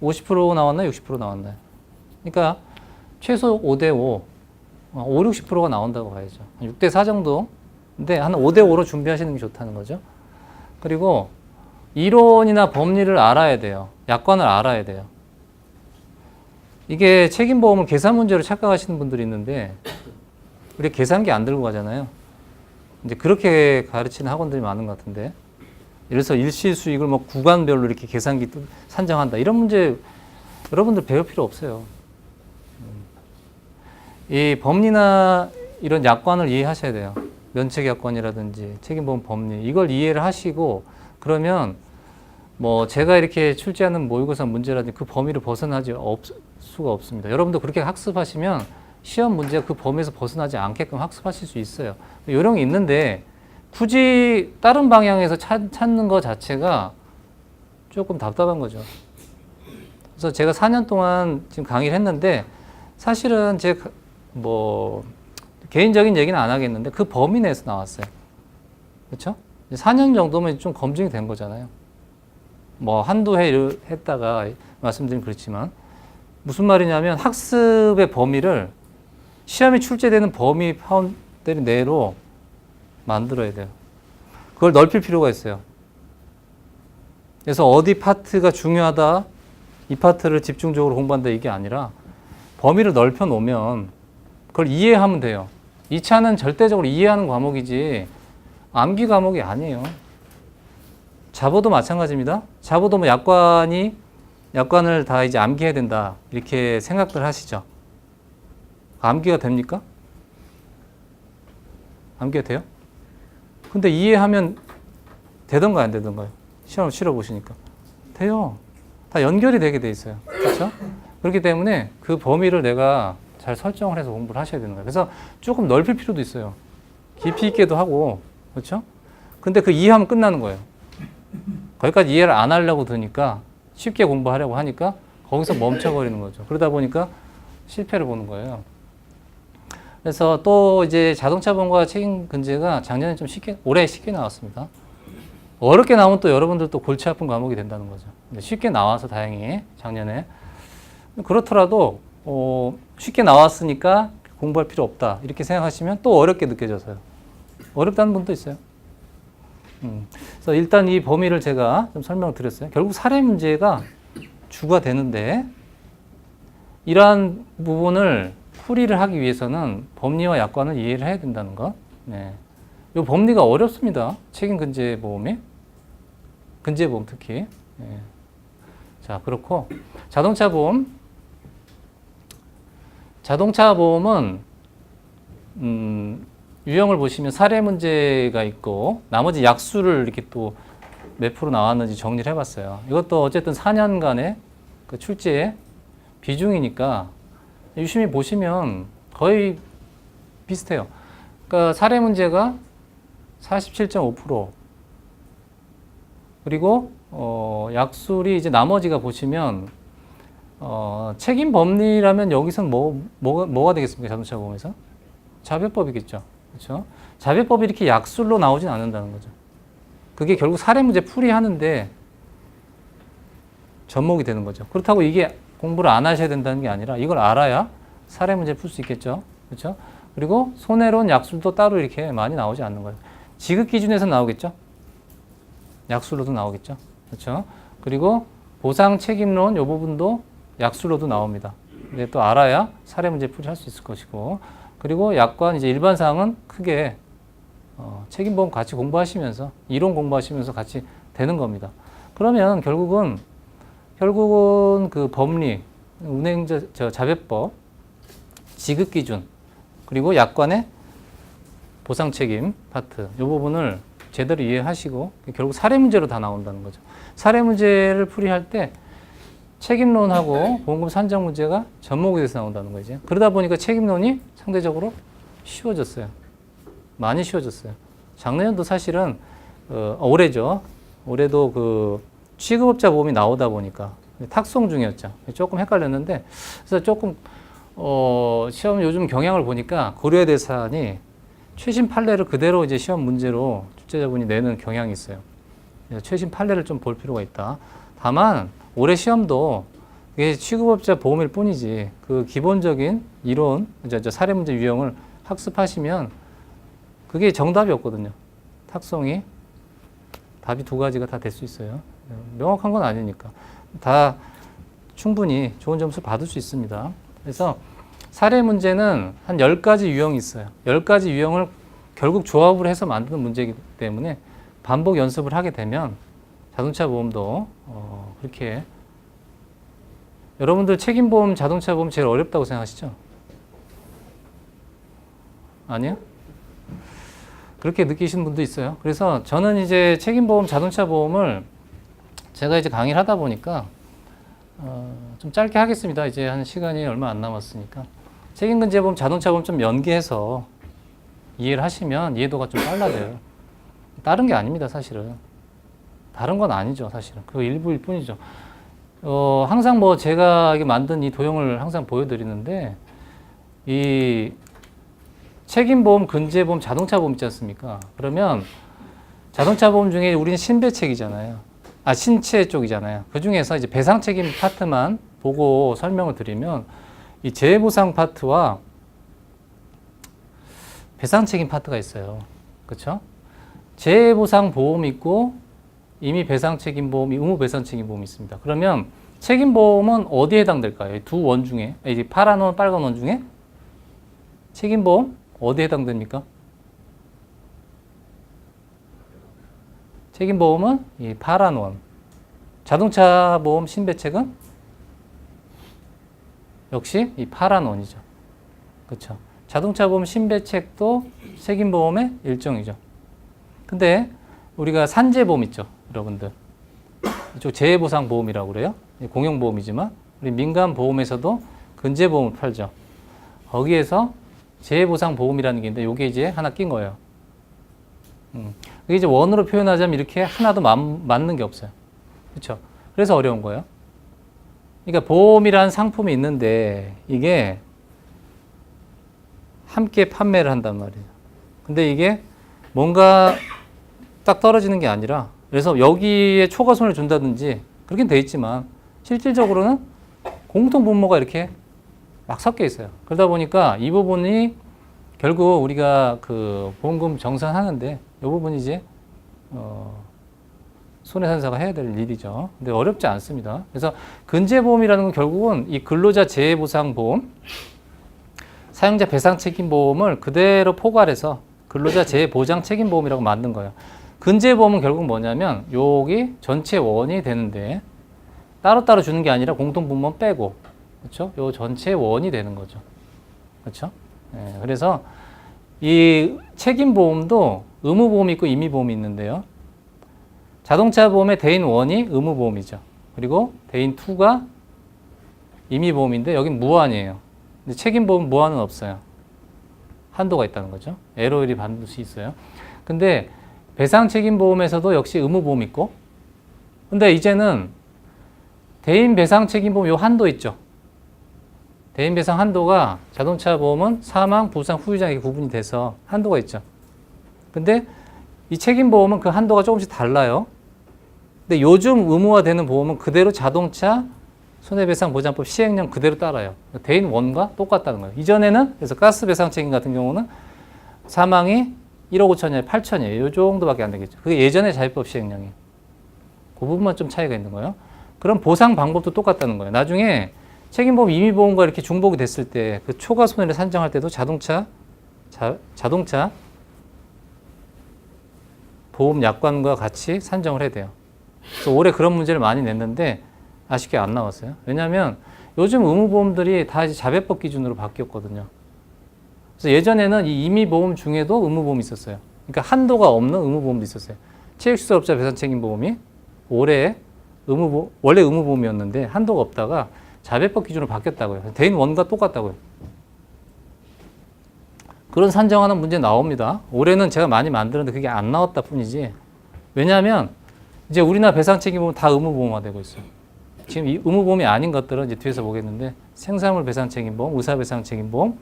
50% 나왔나요? 60% 나왔나요? 그러니까 최소 5대5, 5, 60%가 나온다고 봐야죠. 6대4 정도. 근데 한 5대5로 준비하시는 게 좋다는 거죠. 그리고 이론이나 법리를 알아야 돼요. 약관을 알아야 돼요. 이게 책임보험을 계산 문제로 착각하시는 분들이 있는데 우리 계산기 안 들고 가잖아요. 이제 그렇게 가르치는 학원들이 많은 것 같은데 예를 들어서 일시 수익을 뭐 구간별로 이렇게 계산기 산정한다. 이런 문제 여러분들 배울 필요 없어요. 이 법리나 이런 약관을 이해하셔야 돼요. 면책약관이라든지 책임보험 법리 이걸 이해를 하시고 그러면 뭐 제가 이렇게 출제하는 모의고사 문제라든지 그 범위를 벗어나지 수가 없습니다. 여러분도 그렇게 학습하시면 시험 문제가 그 범위에서 벗어나지 않게끔 학습하실 수 있어요. 요령이 있는데 굳이 다른 방향에서 찾는 것 자체가 조금 답답한 거죠. 그래서 제가 4년 동안 지금 강의를 했는데 사실은 제 뭐 개인적인 얘기는 안 하겠는데 그 범위 내에서 나왔어요. 그렇죠? 4년 정도면 좀 검증이 된 거잖아요. 뭐 한두 해 했다가 말씀드리면 그렇지만 무슨 말이냐면 학습의 범위를 시험이 출제되는 범위 파운드 내로 만들어야 돼요. 그걸 넓힐 필요가 있어요. 그래서 어디 파트가 중요하다, 이 파트를 집중적으로 공부한다 이게 아니라 범위를 넓혀 놓으면 그걸 이해하면 돼요. 2차는 절대적으로 이해하는 과목이지 암기 과목이 아니에요. 자보도 마찬가지입니다. 자보도 뭐 약관을 다 이제 암기해야 된다 이렇게 생각들 하시죠. 암기가 됩니까? 암기가 돼요? 근데 이해하면 되던가요, 안 되던가요? 시험을 치러 보시니까 돼요. 다 연결이 되게 돼 있어요. 그렇죠? 그렇기 때문에 그 범위를 내가 잘 설정을 해서 공부를 하셔야 되는 거예요. 그래서 조금 넓힐 필요도 있어요. 깊이 있게도 하고, 그렇죠? 근데 그 이해하면 끝나는 거예요. 거기까지 이해를 안 하려고 드니까 쉽게 공부하려고 하니까 거기서 멈춰버리는 거죠. 그러다 보니까 실패를 보는 거예요. 그래서 또 이제 자동차보험과 책임 근제가 작년에 좀 올해 쉽게 나왔습니다. 어렵게 나오면 또 여러분들 또 골치 아픈 과목이 된다는 거죠. 근데 쉽게 나와서 다행히 작년에. 그렇더라도 쉽게 나왔으니까 공부할 필요 없다 이렇게 생각하시면 또 어렵게 느껴져서요. 어렵다는 분도 있어요. 그래서 일단 이 범위를 제가 좀 설명을 드렸어요. 결국 사례 문제가 주가 되는데 이러한 부분을 풀이를 하기 위해서는 법리와 약관을 이해를 해야 된다는 것. 네. 이 법리가 어렵습니다. 책임 근제보험이. 근제보험 특히. 네. 자, 그렇고 자동차보험은 유형을 보시면 사례 문제가 있고 나머지 약수를 이렇게 또 몇 프로 나왔는지 정리를 해봤어요. 이것도 어쨌든 4년간의 그 출제 비중이니까 유심히 보시면 거의 비슷해요. 그러니까 사례 문제가 47.5% 그리고 약술이 이제 나머지가 보시면 책임 법리라면 여기서는 뭐가 되겠습니까? 자동차 보험에서? 자별법이겠죠. 그렇죠? 자별법이 이렇게 약술로 나오진 않는다는 거죠. 그게 결국 사례 문제 풀이하는데 접목이 되는 거죠. 그렇다고 이게 공부를 안 하셔야 된다는 게 아니라 이걸 알아야 사례 문제 풀 수 있겠죠. 그렇죠? 그리고 손해론 약술도 따로 이렇게 많이 나오지 않는 거예요. 지급 기준에서 나오겠죠. 약술로도 나오겠죠. 그렇죠? 그리고 보상 책임론 이 부분도 약술로도 나옵니다. 근데 또 알아야 사례 문제 풀이 할 수 있을 것이고, 그리고 약관 이제 일반 사항은 크게 책임보험 같이 공부하시면서 이론 공부하시면서 같이 되는 겁니다. 그러면 결국은 그 법리, 운행자 자배법, 지급 기준, 그리고 약관의 보상 책임 파트 이 부분을 제대로 이해하시고 결국 사례 문제로 다 나온다는 거죠. 사례 문제를 풀이할 때 책임론하고 보험금 산정 문제가 접목이 돼서 나온다는 거죠. 그러다 보니까 책임론이 상대적으로 쉬워졌어요. 많이 쉬워졌어요. 작년도 사실은 올해죠. 올해도 그 취급업자 보험이 나오다 보니까 탁송 중이었죠. 조금 헷갈렸는데 그래서 조금 시험 요즘 경향을 보니까 고려의 대상이 최신 판례를 그대로 이제 시험 문제로 출제자분이 내는 경향이 있어요. 최신 판례를 좀 볼 필요가 있다. 다만 올해 시험도 이게 취급업자 보험일 뿐이지 그 기본적인 이론, 사례 문제 유형을 학습하시면 그게 정답이 없거든요. 탁송이 답이 두 가지가 다 될 수 있어요. 명확한 건 아니니까 다 충분히 좋은 점수 받을 수 있습니다. 그래서 사례 문제는 한 10가지 유형이 있어요. 10가지 유형을 결국 조합을 해서 만드는 문제이기 때문에 반복 연습을 하게 되면 자동차 보험도 그렇게 여러분들 책임보험, 자동차 보험 제일 어렵다고 생각하시죠? 아니요? 그렇게 느끼시는 분도 있어요. 그래서 저는 이제 책임보험, 자동차 보험을 제가 이제 강의를 하다 보니까 좀 짧게 하겠습니다. 이제 한 시간이 얼마 안 남았으니까. 책임근제보험, 자동차 보험 좀 연계해서 이해를 하시면 이해도가 좀 빨라져요. 다른 게 아닙니다, 사실은. 다른 건 아니죠, 사실은. 그거 일부일 뿐이죠. 항상 뭐 제가 만든 이 도형을 항상 보여드리는데, 이 책임보험, 근제보험, 자동차 보험 있지 않습니까? 그러면 자동차 보험 중에 우리는 신배책이잖아요. 신체 쪽이잖아요. 그 중에서 이제 배상 책임 파트만 보고 설명을 드리면 이 재해보상 파트와 배상 책임 파트가 있어요. 그렇죠? 재해보상 보험이 있고 이미 배상 책임 보험, 의무 배상 책임 보험이 있습니다. 그러면 책임 보험은 어디에 해당될까요? 두 원 중에, 이 파란 원, 빨간 원 중에 책임 보험 어디에 해당됩니까? 책임 보험은 이 파란 원. 자동차 보험 신배책은 역시 이 파란 원이죠. 그렇죠? 자동차 보험 신배책도 책임 보험의 일종이죠. 근데 우리가 산재보험 있죠, 여러분들. 이쪽 재해보상 보험이라고 그래요. 공용보험이지만 우리 민간보험에서도 근제보험을 팔죠. 거기에서 재해보상 보험이라는 게 있는데 이게 이제 하나 낀 거예요. 이게 이제 원으로 표현하자면 이렇게 하나도 맞는 게 없어요. 그렇죠? 그래서 어려운 거예요. 그러니까 보험이라는 상품이 있는데 이게 함께 판매를 한단 말이에요. 근데 이게 뭔가 딱 떨어지는 게 아니라 그래서 여기에 초과손을 준다든지 그렇게 돼 있지만 실질적으로는 공통 분모가 이렇게 막 섞여 있어요. 그러다 보니까 이 부분이 결국 우리가 그 보험금 정산하는데 이 부분이 이제 손해산사가 해야 될 일이죠. 근데 어렵지 않습니다. 그래서 근제보험이라는 건 결국은 이 근로자 재해보상보험, 사용자 배상책임보험을 그대로 포괄해서 근로자 재해보장책임보험이라고 만든 거예요. 근제보험은 결국 뭐냐면 여기 전체 원이 되는데 따로따로 주는 게 아니라 공통분모 빼고, 그렇죠? 요 전체 원이 되는 거죠. 그렇죠? 네, 그래서 이 책임보험도 의무보험이 있고 임의보험이 있는데요. 자동차 보험의 대인 1이 의무보험이죠. 그리고 대인 2가 임의보험인데 여긴 무한이에요. 근데 책임보험 무한은 없어요. 한도가 있다는 거죠. LOL이 반드시 있어요. 근데 배상책임보험에서도 역시 의무보험 있고, 근데 이제는 대인 배상책임보험 요 한도 있죠. 대인 배상 한도가 자동차 보험은 사망, 부상, 후유장에게 구분이 돼서 한도가 있죠. 근데 이 책임보험은 그 한도가 조금씩 달라요. 근데 요즘 의무화되는 보험은 그대로 자동차 손해배상보장법 시행령 그대로 따라요. 대인 원과 똑같다는 거예요. 이전에는 그래서 가스배상 책임 같은 경우는 사망이 1억 5천이에요, 8천이에요. 이 정도밖에 안 되겠죠. 그게 예전의 자유법 시행령이에요. 그 부분만 좀 차이가 있는 거예요. 그럼 보상 방법도 똑같다는 거예요. 나중에 책임보험, 임의보험과 이렇게 중복이 됐을 때 그 초과 손해를 산정할 때도 자동차 보험 약관과 같이 산정을 해야 돼요. 그래서 올해 그런 문제를 많이 냈는데 아쉽게 안 나왔어요. 왜냐하면 요즘 의무보험들이 다 이제 자배법 기준으로 바뀌었거든요. 그래서 예전에는 이 임의보험 중에도 의무보험이 있었어요. 그러니까 한도가 없는 의무보험도 있었어요. 체육시설업자 배상책임보험이 올해 원래 의무보험이었는데 한도가 없다가 자배법 기준으로 바뀌었다고요. 대인 원과 똑같다고요. 그런 산정하는 문제 나옵니다. 올해는 제가 많이 만들었는데 그게 안 나왔다 뿐이지. 왜냐하면 이제 우리나라 배상책임보험 다 의무보험화되고 있어요. 지금 이 의무보험이 아닌 것들은 이제 뒤에서 보겠는데 생산물 배상책임보험, 의사배상책임보험,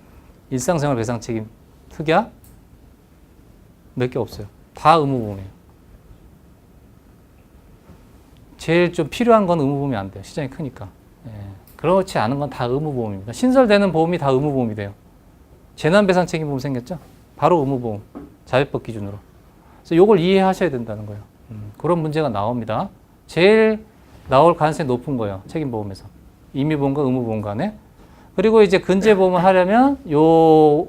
일상생활 배상책임, 특약 몇 개 없어요. 다 의무보험이에요. 제일 좀 필요한 건 의무보험이 안 돼요. 시장이 크니까. 예. 그렇지 않은 건 다 의무보험입니다. 신설되는 보험이 다 의무보험이 돼요. 재난배상책임보험 생겼죠? 바로 의무보험, 자율법 기준으로. 그래서 이걸 이해하셔야 된다는 거예요. 그런 문제가 나옵니다. 제일 나올 가능성이 높은 거예요. 책임보험에서. 임의보험과 의무보험 간에. 그리고 이제 근제보험을 하려면 요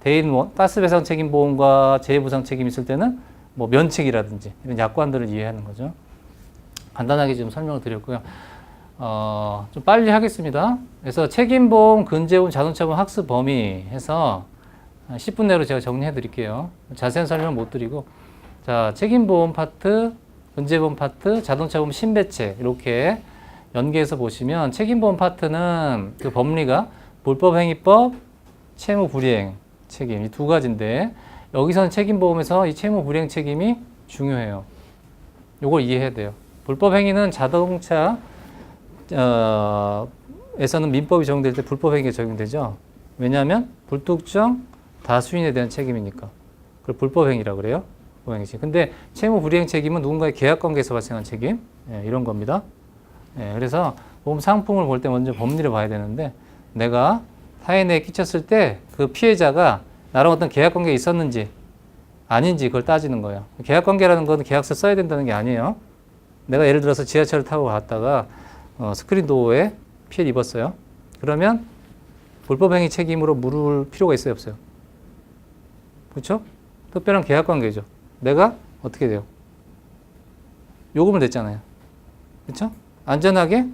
대인원, 가스배상책임보험과 재해보상책임이 있을 때는 뭐 면책이라든지 이런 약관들을 이해하는 거죠. 간단하게 좀 설명을 드렸고요. 좀 빨리 하겠습니다. 그래서 책임보험, 근제보험, 자동차보험 학습 범위 해서 10분 내로 제가 정리해 드릴게요. 자세한 설명 못 드리고. 자, 책임보험 파트, 근제보험 파트, 자동차보험 신배책 이렇게 연계해서 보시면 책임보험 파트는 그 법리가 불법행위법, 채무불이행 책임 이 두 가지인데 여기서는 책임보험에서 이 채무불이행 책임이 중요해요. 요걸 이해해야 돼요. 불법행위는 자동차 에서는 민법이 적용될 때 불법행위가 적용되죠. 왜냐하면 불특정 다수인에 대한 책임이니까. 그걸 불법행위라고 그래요. 불법행위 책임. 근데 채무불이행 책임은 누군가의 계약관계에서 발생한 책임 이런 겁니다. 그래서 보험 상품을 볼 때 먼저 법리를 봐야 되는데 내가 타인에게 끼쳤을 때 그 피해자가 나랑 어떤 계약관계가 있었는지 아닌지 그걸 따지는 거예요. 계약관계라는 건 계약서 써야 된다는 게 아니에요. 내가 예를 들어서 지하철을 타고 갔다가 스크린 도어에 피해를 입었어요. 그러면 불법행위 책임으로 물을 필요가 있어요, 없어요? 그렇죠? 특별한 계약관계죠. 내가 어떻게 돼요? 요금을 냈잖아요. 그렇죠? 안전하게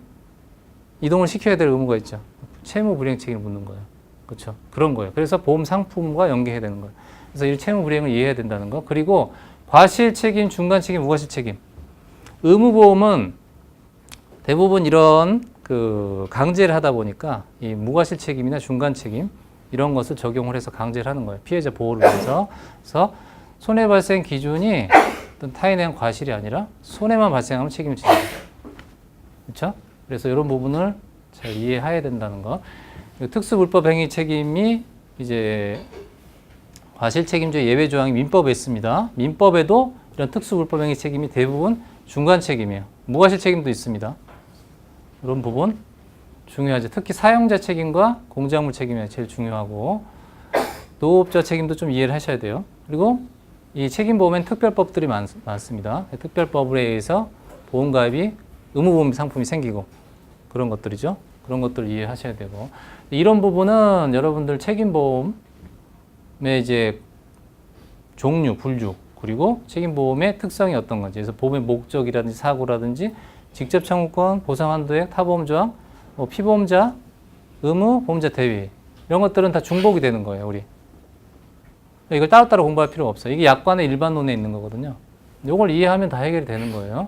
이동을 시켜야 될 의무가 있죠. 채무불이행 책임을 묻는 거예요. 그렇죠? 그런 거예요. 그래서 보험 상품과 연계해야 되는 거예요. 그래서 이 채무불이행을 이해해야 된다는 거. 그리고 과실 책임, 중간 책임, 무과실 책임. 의무보험은 대부분 이런 그 강제를 하다 보니까 이 무과실 책임이나 중간 책임 이런 것을 적용을 해서 강제를 하는 거예요. 피해자 보호를 위해서. 그래서 손해 발생 기준이 어떤 타인에 대한 과실이 아니라 손해만 발생하면 책임을 지는 거예요. 그렇죠? 그래서 이런 부분을 잘 이해해야 된다는 거. 특수불법행위 책임이 이제 과실 책임제 예외 조항이 민법에 있습니다. 민법에도 이런 특수불법행위 책임이 대부분 중간 책임이에요. 무과실 책임도 있습니다. 이런 부분 중요하죠. 특히 사용자 책임과 공작물 책임이 제일 중요하고 노업자 책임도 좀 이해를 하셔야 돼요. 그리고 이 책임보험엔 특별법들이 많습니다. 특별법에 의해서 보험가입이 의무보험 상품이 생기고 그런 것들이죠. 그런 것들을 이해하셔야 되고 이런 부분은 여러분들 책임보험의 이제 종류, 분류 그리고 책임보험의 특성이 어떤 건지 그래서 보험의 목적이라든지 사고라든지 직접 청구권, 보상한도액, 타보험조항, 피보험자, 의무, 보험자 대위 이런 것들은 다 중복이 되는 거예요. 우리 이걸 따로따로 공부할 필요가 없어요. 이게 약관의 일반론에 있는 거거든요. 이걸 이해하면 다 해결이 되는 거예요.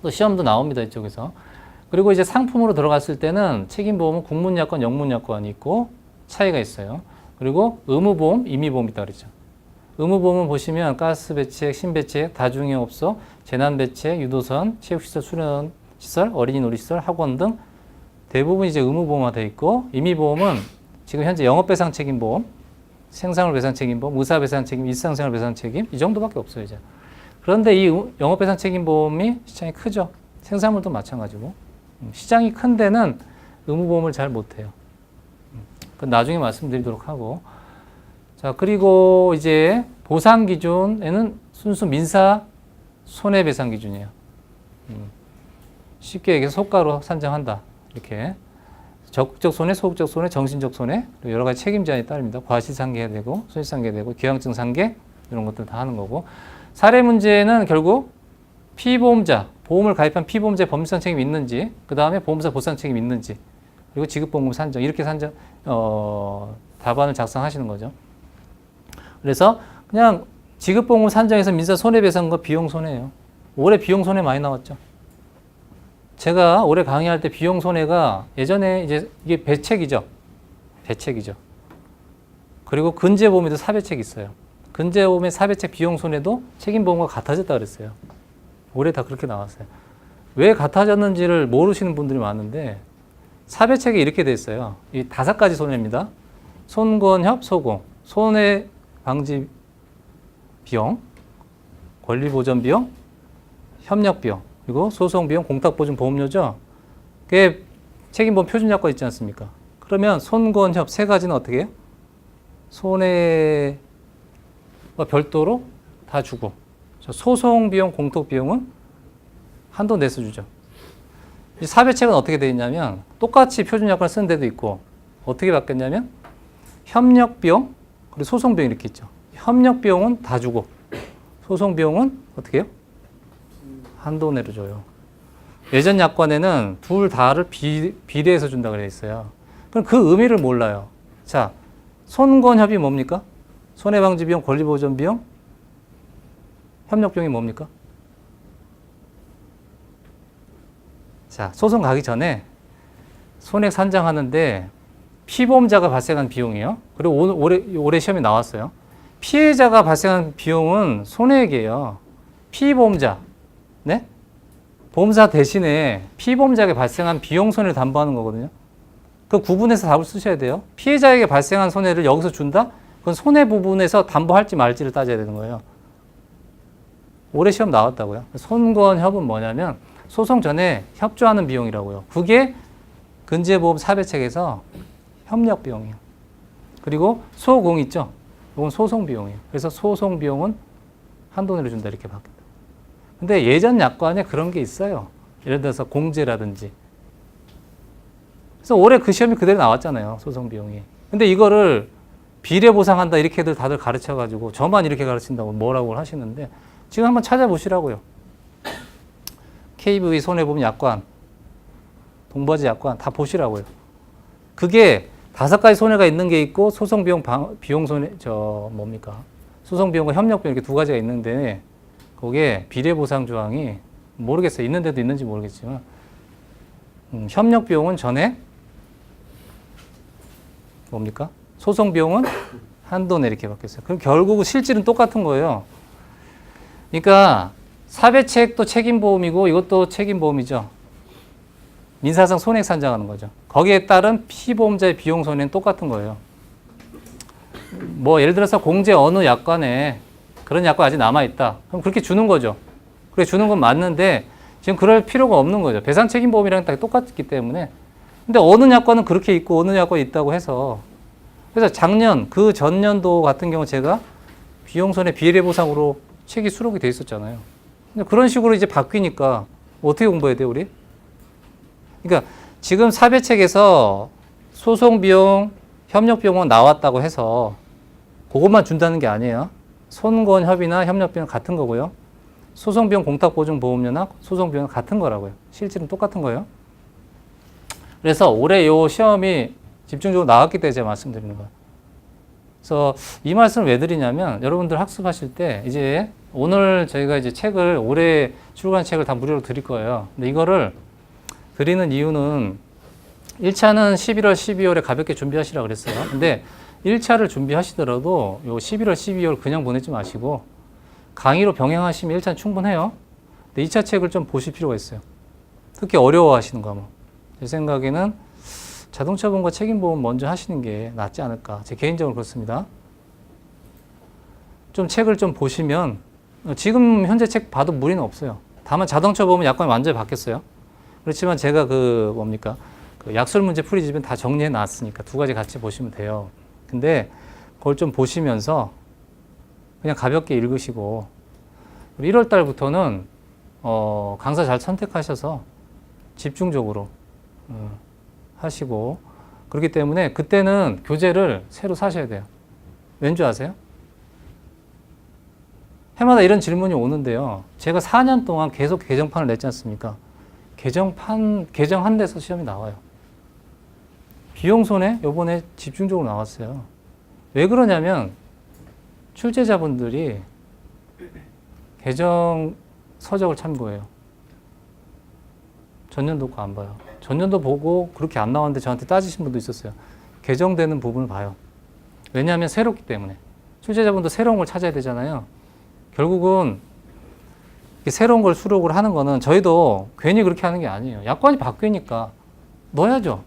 또 시험도 나옵니다. 이쪽에서. 그리고 이제 상품으로 들어갔을 때는 책임보험은 국문약관, 영문약관이 있고 차이가 있어요. 그리고 의무보험, 임의보험이 있다고 그랬죠. 의무보험은 보시면 가스배책, 신배책, 다중이용업소, 재난배책, 유도선, 체육시설, 수련시설, 어린이 놀이시설, 학원 등 대부분 이제 의무보험화되어 있고 임의보험은 지금 현재 영업배상책임보험, 생산물배상책임보험, 의사배상책임, 일상생활배상책임 이 정도밖에 없어요. 이제. 그런데 이 영업배상책임보험이 시장이 크죠. 생산물도 마찬가지고. 시장이 큰 데는 의무보험을 잘 못해요. 그건 나중에 말씀드리도록 하고. 자, 그리고 이제 보상 기준에는 순수 민사 손해배상 기준이에요. 쉽게 얘기해서 속가로 산정한다. 이렇게. 적극적 손해, 소극적 손해, 정신적 손해, 여러 가지 책임 제한이 따릅니다. 과실상계 되고, 손실상계 되고, 기왕증 상계, 이런 것들 다 하는 거고. 사례 문제는 결국 피보험자, 보험을 가입한 피보험자의 법률상 책임이 있는지, 그 다음에 보험사 보상 책임이 있는지, 그리고 지급보험금 산정, 이렇게 답안을 작성하시는 거죠. 그래서 그냥 지급보험금 산정에서 민사 손해배상과 비용 손해예요. 올해 비용 손해 많이 나왔죠. 제가 올해 강의할 때 비용 손해가 예전에 이제 이게 배책이죠. 배책이죠. 그리고 근제보험에도 사배책이 있어요. 근제보험의 사배책 비용 손해도 책임보험과 같아졌다 그랬어요. 올해 다 그렇게 나왔어요. 왜 같아졌는지를 모르시는 분들이 많은데 사배책이 이렇게 돼 있어요. 이 5가지 손해입니다. 손권협, 소공, 손해 방지 비용, 권리보전 비용, 협력 비용, 그리고 소송 비용, 공탁보증 보험료죠. 그게 책임보험 표준약관 있지 않습니까? 그러면 손권협 3가지는 어떻게 해요? 손해와 별도로 다 주고, 소송 비용, 공탁 비용은 한도 내서 주죠. 이 사배책은 어떻게 되어 있냐면 똑같이 표준약관을 쓰는 데도 있고 어떻게 바뀌었냐면 협력 비용, 그리고 소송 비용 이렇게 있죠. 협력 비용은 다 주고 소송 비용은 어떻게 해요? 한도 내로 줘요. 예전 약관에는 둘 다를 비례해서 준다고 되어 있어요. 그럼 그 의미를 몰라요. 자, 손권협이 뭡니까? 손해방지 비용, 권리보전 비용, 협력 비용이 뭡니까? 자, 소송 가기 전에 손해 산정하는데 피보험자가 발생한 비용이에요. 그리고 올해 시험에 나왔어요. 피해자가 발생한 비용은 손해액이에요. 피보험자, 네? 보험사 대신에 피보험자에게 발생한 비용 손해를 담보하는 거거든요. 그 구분해서 답을 쓰셔야 돼요. 피해자에게 발생한 손해를 여기서 준다? 그건 손해 부분에서 담보할지 말지를 따져야 되는 거예요. 올해 시험 나왔다고요. 손권협은 뭐냐면 소송 전에 협조하는 비용이라고요. 그게 근제보험 사배책에서 협력 비용이에요. 그리고 소공 있죠? 이건 소송 비용이에요. 그래서 소송 비용은 한도 내로 준다 이렇게 바뀌었다. 근데 예전 약관에 그런 게 있어요. 예를 들어서 공제라든지. 그래서 올해 그 시험이 그대로 나왔잖아요. 소송 비용이. 근데 이거를 비례 보상한다 이렇게들 다들 가르쳐가지고 저만 이렇게 가르친다고 뭐라고 하시는데 지금 한번 찾아보시라고요. KV 손해보험 약관, 동바지 약관 다 보시라고요. 그게 5가지 손해가 있는 게 있고 소송 비용, 비용 손해, 뭡니까? 소송 비용과 협력 비용 이렇게 2가지가 있는데 거기에 비례 보상 조항이 모르겠어요. 있는 데도 있는지 모르겠지만 협력 비용은 전액 뭡니까? 소송 비용은 한도 내 이렇게 바뀌었어요. 그럼 결국 실질은 똑같은 거예요. 그러니까 사배책도 책임보험이고 이것도 책임보험이죠. 민사상 손해액 산정하는 거죠. 거기에 따른 피보험자의 비용 손해는 똑같은 거예요. 뭐 예를 들어서 공제 어느 약관에 그런 약관 아직 남아있다. 그럼 그렇게 주는 거죠. 그래 주는 건 맞는데 지금 그럴 필요가 없는 거죠. 배상 책임보험이랑 다 똑같기 때문에. 근데 어느 약관은 그렇게 있고 어느 약관이 있다고 해서 그래서 작년 그 전년도 같은 경우 제가 비용손해 비례보상으로 책이 수록이 돼 있었잖아요. 근데 그런 식으로 이제 바뀌니까 어떻게 공부해야 돼요, 우리? 그러니까 지금 사배책에서 소송비용, 협력비용은 나왔다고 해서 그것만 준다는 게 아니에요. 손권협의나 협력비용은 같은 거고요. 소송비용 공탁보증보험료나 소송비용은 같은 거라고요. 실질은 똑같은 거예요. 그래서 올해 요 시험이 집중적으로 나왔기 때문에 제가 말씀드리는 거예요. 그래서 이 말씀을 왜 드리냐면 여러분들 학습하실 때 이제 오늘 저희가 이제 책을 올해 출간한 책을 다 무료로 드릴 거예요. 근데 이거를 드리는 이유는 1차는 11월, 12월에 가볍게 준비하시라 그랬어요. 근데 1차를 준비하시더라도 요 11월, 12월 그냥 보내지 마시고 강의로 병행하시면 1차는 충분해요. 근데 2차 책을 좀 보실 필요가 있어요. 특히 어려워하시는 거 하면. 제 생각에는 자동차보험과 책임보험 먼저 하시는 게 낫지 않을까. 제 개인적으로 그렇습니다. 좀 책을 좀 보시면 지금 현재 책 봐도 무리는 없어요. 다만 자동차보험은 약관이 완전히 바뀌었어요. 그렇지만 제가 그 뭡니까? 그 약술 문제 풀이 집은 다 정리해 놨으니까 두 가지 같이 보시면 돼요. 근데 그걸 좀 보시면서 그냥 가볍게 읽으시고 1월 달부터는 강사 잘 선택하셔서 집중적으로 하시고 그렇기 때문에 그때는 교재를 새로 사셔야 돼요. 왠 줄 아세요? 해마다 이런 질문이 오는데요. 제가 4년 동안 계속 개정판을 냈지 않습니까? 개정한 데서 시험이 나와요. 비용 손해 요번에 집중적으로 나왔어요. 왜 그러냐면 출제자분들이 개정 서적을 참고해요. 전년도 거 안 봐요. 전년도 보고 그렇게 안 나왔는데 저한테 따지신 분도 있었어요. 개정되는 부분을 봐요. 왜냐하면 새롭기 때문에. 출제자분도 새로운 걸 찾아야 되잖아요. 결국은 새로운 걸 수록을 하는 거는 저희도 괜히 그렇게 하는 게 아니에요. 약관이 바뀌니까 넣어야죠.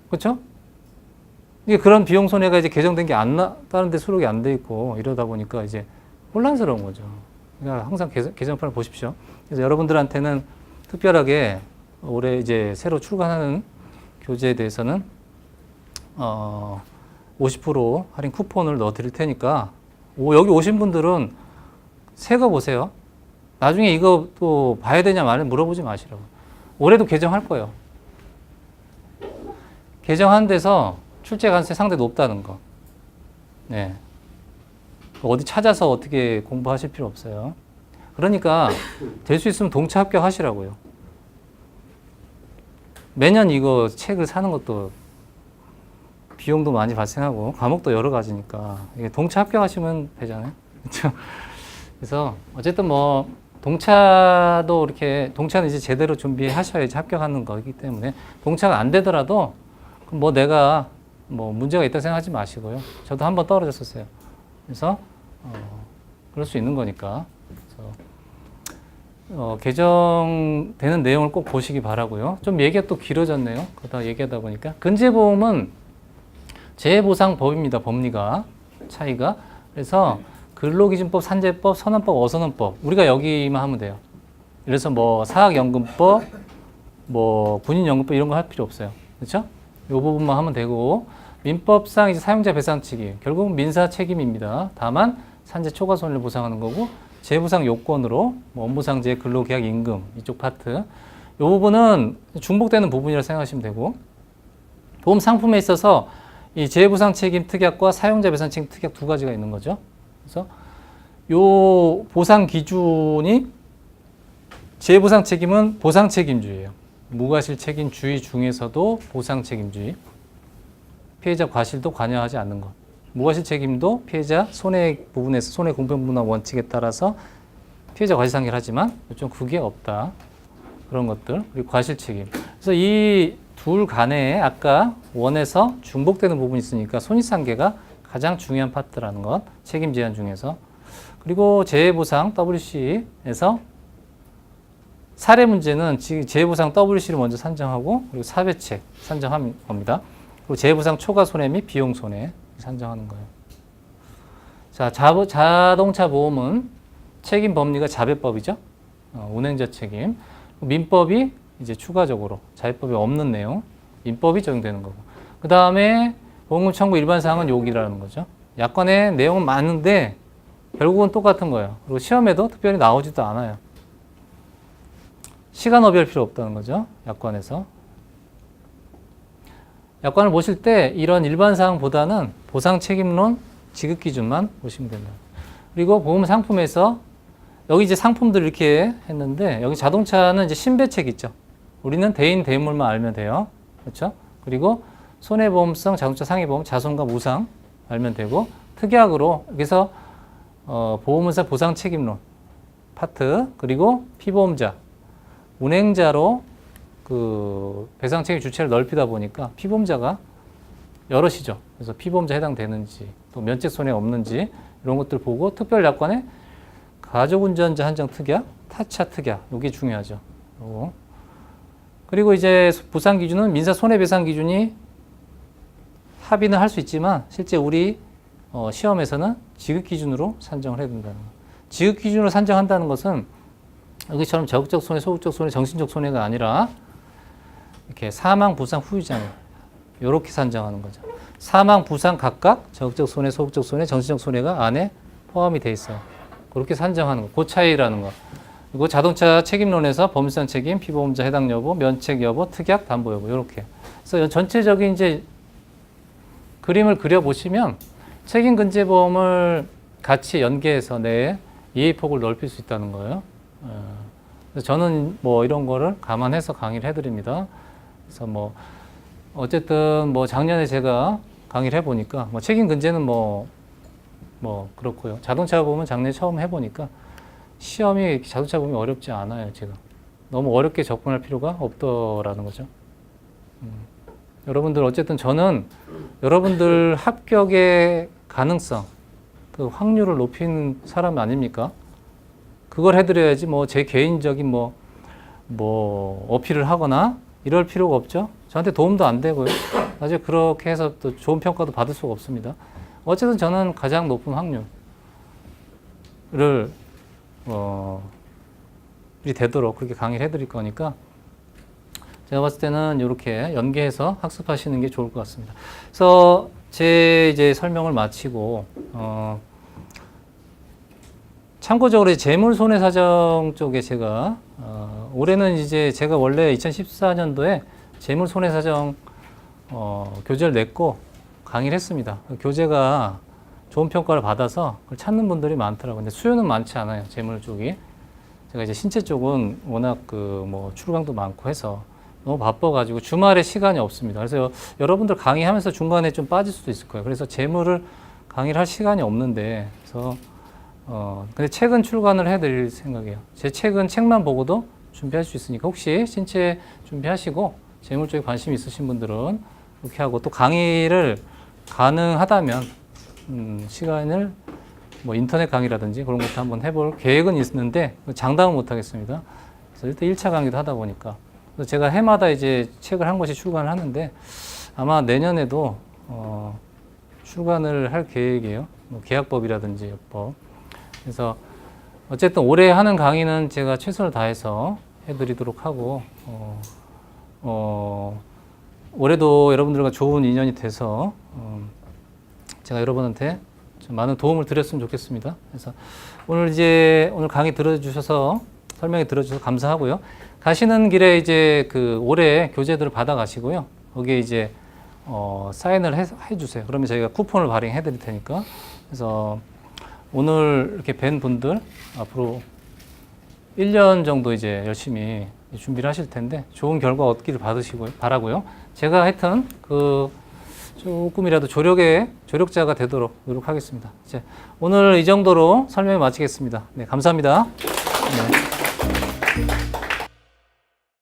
그렇죠? 이게 그런 비용 손해가 이제 개정된 게 다른 데 수록이 안 돼 있고 이러다 보니까 이제 혼란스러운 거죠. 그러니까 항상 개정판을 보십시오. 그래서 여러분들한테는 특별하게 올해 이제 새로 출간하는 교재에 대해서는 50% 할인 쿠폰을 넣어 드릴 테니까 여기 오신 분들은 새 거 보세요. 나중에 이거 또 봐야 되냐 말을 물어보지 마시라고. 올해도 개정할 거예요. 개정한 데서 출제 가능성이 상당히 높다는 거. 네. 어디 찾아서 어떻게 공부하실 필요 없어요. 그러니까 될 수 있으면 동차 합격하시라고요. 매년 이거 책을 사는 것도 비용도 많이 발생하고 과목도 여러 가지니까 이게 동차 합격하시면 되잖아요. 그렇죠? 그래서 어쨌든 뭐 동차도 이렇게 동차는 이제 제대로 준비하셔야지 합격하는 거기 때문에 동차가 안 되더라도 뭐 내가 뭐 문제가 있다 생각하지 마시고요. 저도 한번 떨어졌었어요. 그래서 그럴 수 있는 거니까. 그래서 개정되는 내용을 꼭 보시기 바라고요. 좀 얘기가 또 길어졌네요. 그러다 얘기하다 보니까 근제보험은 재보상법입니다. 법리가 차이가. 그래서 근로기준법, 산재법, 선언법, 어선언법 우리가 여기만 하면 돼요. 그래서 뭐 사학연금법, 뭐 군인연금법 이런 거 할 필요 없어요. 그렇죠? 이 부분만 하면 되고 민법상 이제 사용자 배상 책임 결국은 민사 책임입니다. 다만 산재 초과 손해를 보상하는 거고 재보상 요건으로 뭐 업무상재, 근로계약 임금 이쪽 파트 이 부분은 중복되는 부분이라고 생각하시면 되고 보험 상품에 있어서 이 재보상 책임 특약과 사용자 배상 책임 특약 두 가지가 있는 거죠. 그래서 요 보상 기준이 재보상 책임은 보상 책임주의예요. 무과실 책임주의 중에서도 보상 책임주의. 피해자 과실도 관여하지 않는 것. 무과실 책임도 피해자 손해 부분에서 손해 공평분할 원칙에 따라서 피해자 과실 상계를 하지만 좀 그게 없다. 그런 것들. 그리고 과실 책임. 그래서 이 둘 간에 아까 원에서 중복되는 부분이 있으니까 손익상계가 가장 중요한 파트라는 것. 책임 제한 중에서. 그리고 재해보상 WC에서 사례 문제는 재해보상 WC를 먼저 산정하고 그리고 사배책 산정하는 겁니다. 그리고 재해보상 초과 손해 및 비용 손해 산정하는 거예요. 자, 자동차 보험은 책임 법리가 자배법이죠. 운행자 책임. 민법이 이제 추가적으로 자배법이 없는 내용, 민법이 적용되는 거고. 그 다음에 보험금 청구 일반 사항은 여기라는 거죠. 약관에 내용은 많은데 결국은 똑같은 거예요. 그리고 시험에도 특별히 나오지도 않아요. 시간 허비할 필요 없다는 거죠. 약관에서. 약관을 보실 때 이런 일반 사항보다는 보상 책임론, 지급 기준만 보시면 된다. 그리고 보험 상품에서 여기 이제 상품들 이렇게 했는데 여기 자동차는 이제 신배책 있죠. 우리는 대인 대물만 알면 돼요. 그렇죠? 그리고 손해보험성 자동차 상해보험 자손과 무상 알면 되고 특약으로 여기서 보험회사 보상 책임론 파트 그리고 피보험자 운행자로 그 배상 책임 주체를 넓히다 보니까 피보험자가 여럿이죠. 그래서 피보험자 해당되는지 또 면책 손해 없는지 이런 것들 보고 특별 약관에 가족운전자 한정 특약, 타차 특약 이게 중요하죠. 그리고 이제 보상 기준은 민사 손해배상 기준이 합의는 할 수 있지만 실제 우리 시험에서는 지급 기준으로 산정을 해야 된다는 거예요. 지급 기준으로 산정한다는 것은 여기처럼 적극적 손해, 소극적 손해, 정신적 손해가 아니라 이렇게 사망, 부상, 후유장 이렇게 산정하는 거죠. 사망, 부상 각각 적극적 손해, 소극적 손해, 정신적 손해가 안에 포함이 돼 있어요. 그렇게 산정하는 거. 그 차이라는 거. 그리고 자동차 책임론에서 법률상 책임, 피보험자 해당 여부, 면책 여부, 특약, 담보 여부 이렇게. 그래서 전체적인 이제 그림을 그려 보시면 책임근제보험을 같이 연계해서 내 이해 폭을 넓힐 수 있다는 거예요. 그래서 저는 뭐 이런 거를 감안해서 강의를 해드립니다. 그래서 뭐 어쨌든 뭐 작년에 제가 강의를 해보니까 뭐 책임근제는 뭐 그렇고요. 자동차 보험은 작년에 처음 해보니까 시험이 자동차 보험이 어렵지 않아요. 지금 너무 어렵게 접근할 필요가 없더라는 거죠. 여러분들 어쨌든 저는 여러분들 합격의 가능성, 그 확률을 높이는 사람 아닙니까? 그걸 해드려야지 뭐 제 개인적인 뭐 어필을 하거나 이럴 필요가 없죠. 저한테 도움도 안 되고요. 사실 그렇게 해서 또 좋은 평가도 받을 수가 없습니다. 어쨌든 저는 가장 높은 확률을 이 되도록 그렇게 강의를 해드릴 거니까 제가 봤을 때는 이렇게 연계해서 학습하시는 게 좋을 것 같습니다. 그래서 제 이제 설명을 마치고 참고적으로 재물손해사정 쪽에 제가 올해는 이제 제가 원래 2014년도에 재물손해사정 교재를 냈고 강의를 했습니다. 그 교재가 좋은 평가를 받아서 그걸 찾는 분들이 많더라고요. 근데 수요는 많지 않아요. 재물 쪽이. 제가 이제 신체 쪽은 워낙 그 뭐 출강도 많고 해서 너무 바빠가지고 주말에 시간이 없습니다. 그래서 여러분들 강의하면서 중간에 좀 빠질 수도 있을 거예요. 그래서 재물을 강의를 할 시간이 없는데, 그래서 근데 책은 출간을 해드릴 생각이에요. 제 책은 책만 보고도 준비할 수 있으니까 혹시 신체 준비하시고 재물 쪽에 관심 있으신 분들은 이렇게 하고 또 강의를 가능하다면 시간을 뭐 인터넷 강의라든지 그런 것도 한번 해볼 계획은 있는데 장담은 못 하겠습니다. 그래서 일단 1차 강의도 하다 보니까 그래서 제가 해마다 이제 책을 한 권씩 출간을 하는데 아마 내년에도 출간을 할 계획이에요. 뭐 계약법이라든지 법. 그래서 어쨌든 올해 하는 강의는 제가 최선을 다해서 해드리도록 하고 올해도 여러분들과 좋은 인연이 돼서 제가 여러분한테 좀 많은 도움을 드렸으면 좋겠습니다. 그래서 오늘 강의 들어주셔서 설명해 들어주셔서 감사하고요. 가시는 길에 이제 그 올해 교재들을 받아 가시고요. 거기에 이제 사인을 해 주세요. 그러면 저희가 쿠폰을 발행해 드릴 테니까. 그래서 오늘 이렇게 뵌 분들 앞으로 1년 정도 이제 열심히 준비를 하실 텐데 좋은 결과 얻기를 바라고요. 제가 하여튼 그 조금이라도 조력자가 되도록 노력하겠습니다. 이제 오늘 이 정도로 설명을 마치겠습니다. 네, 감사합니다. 네.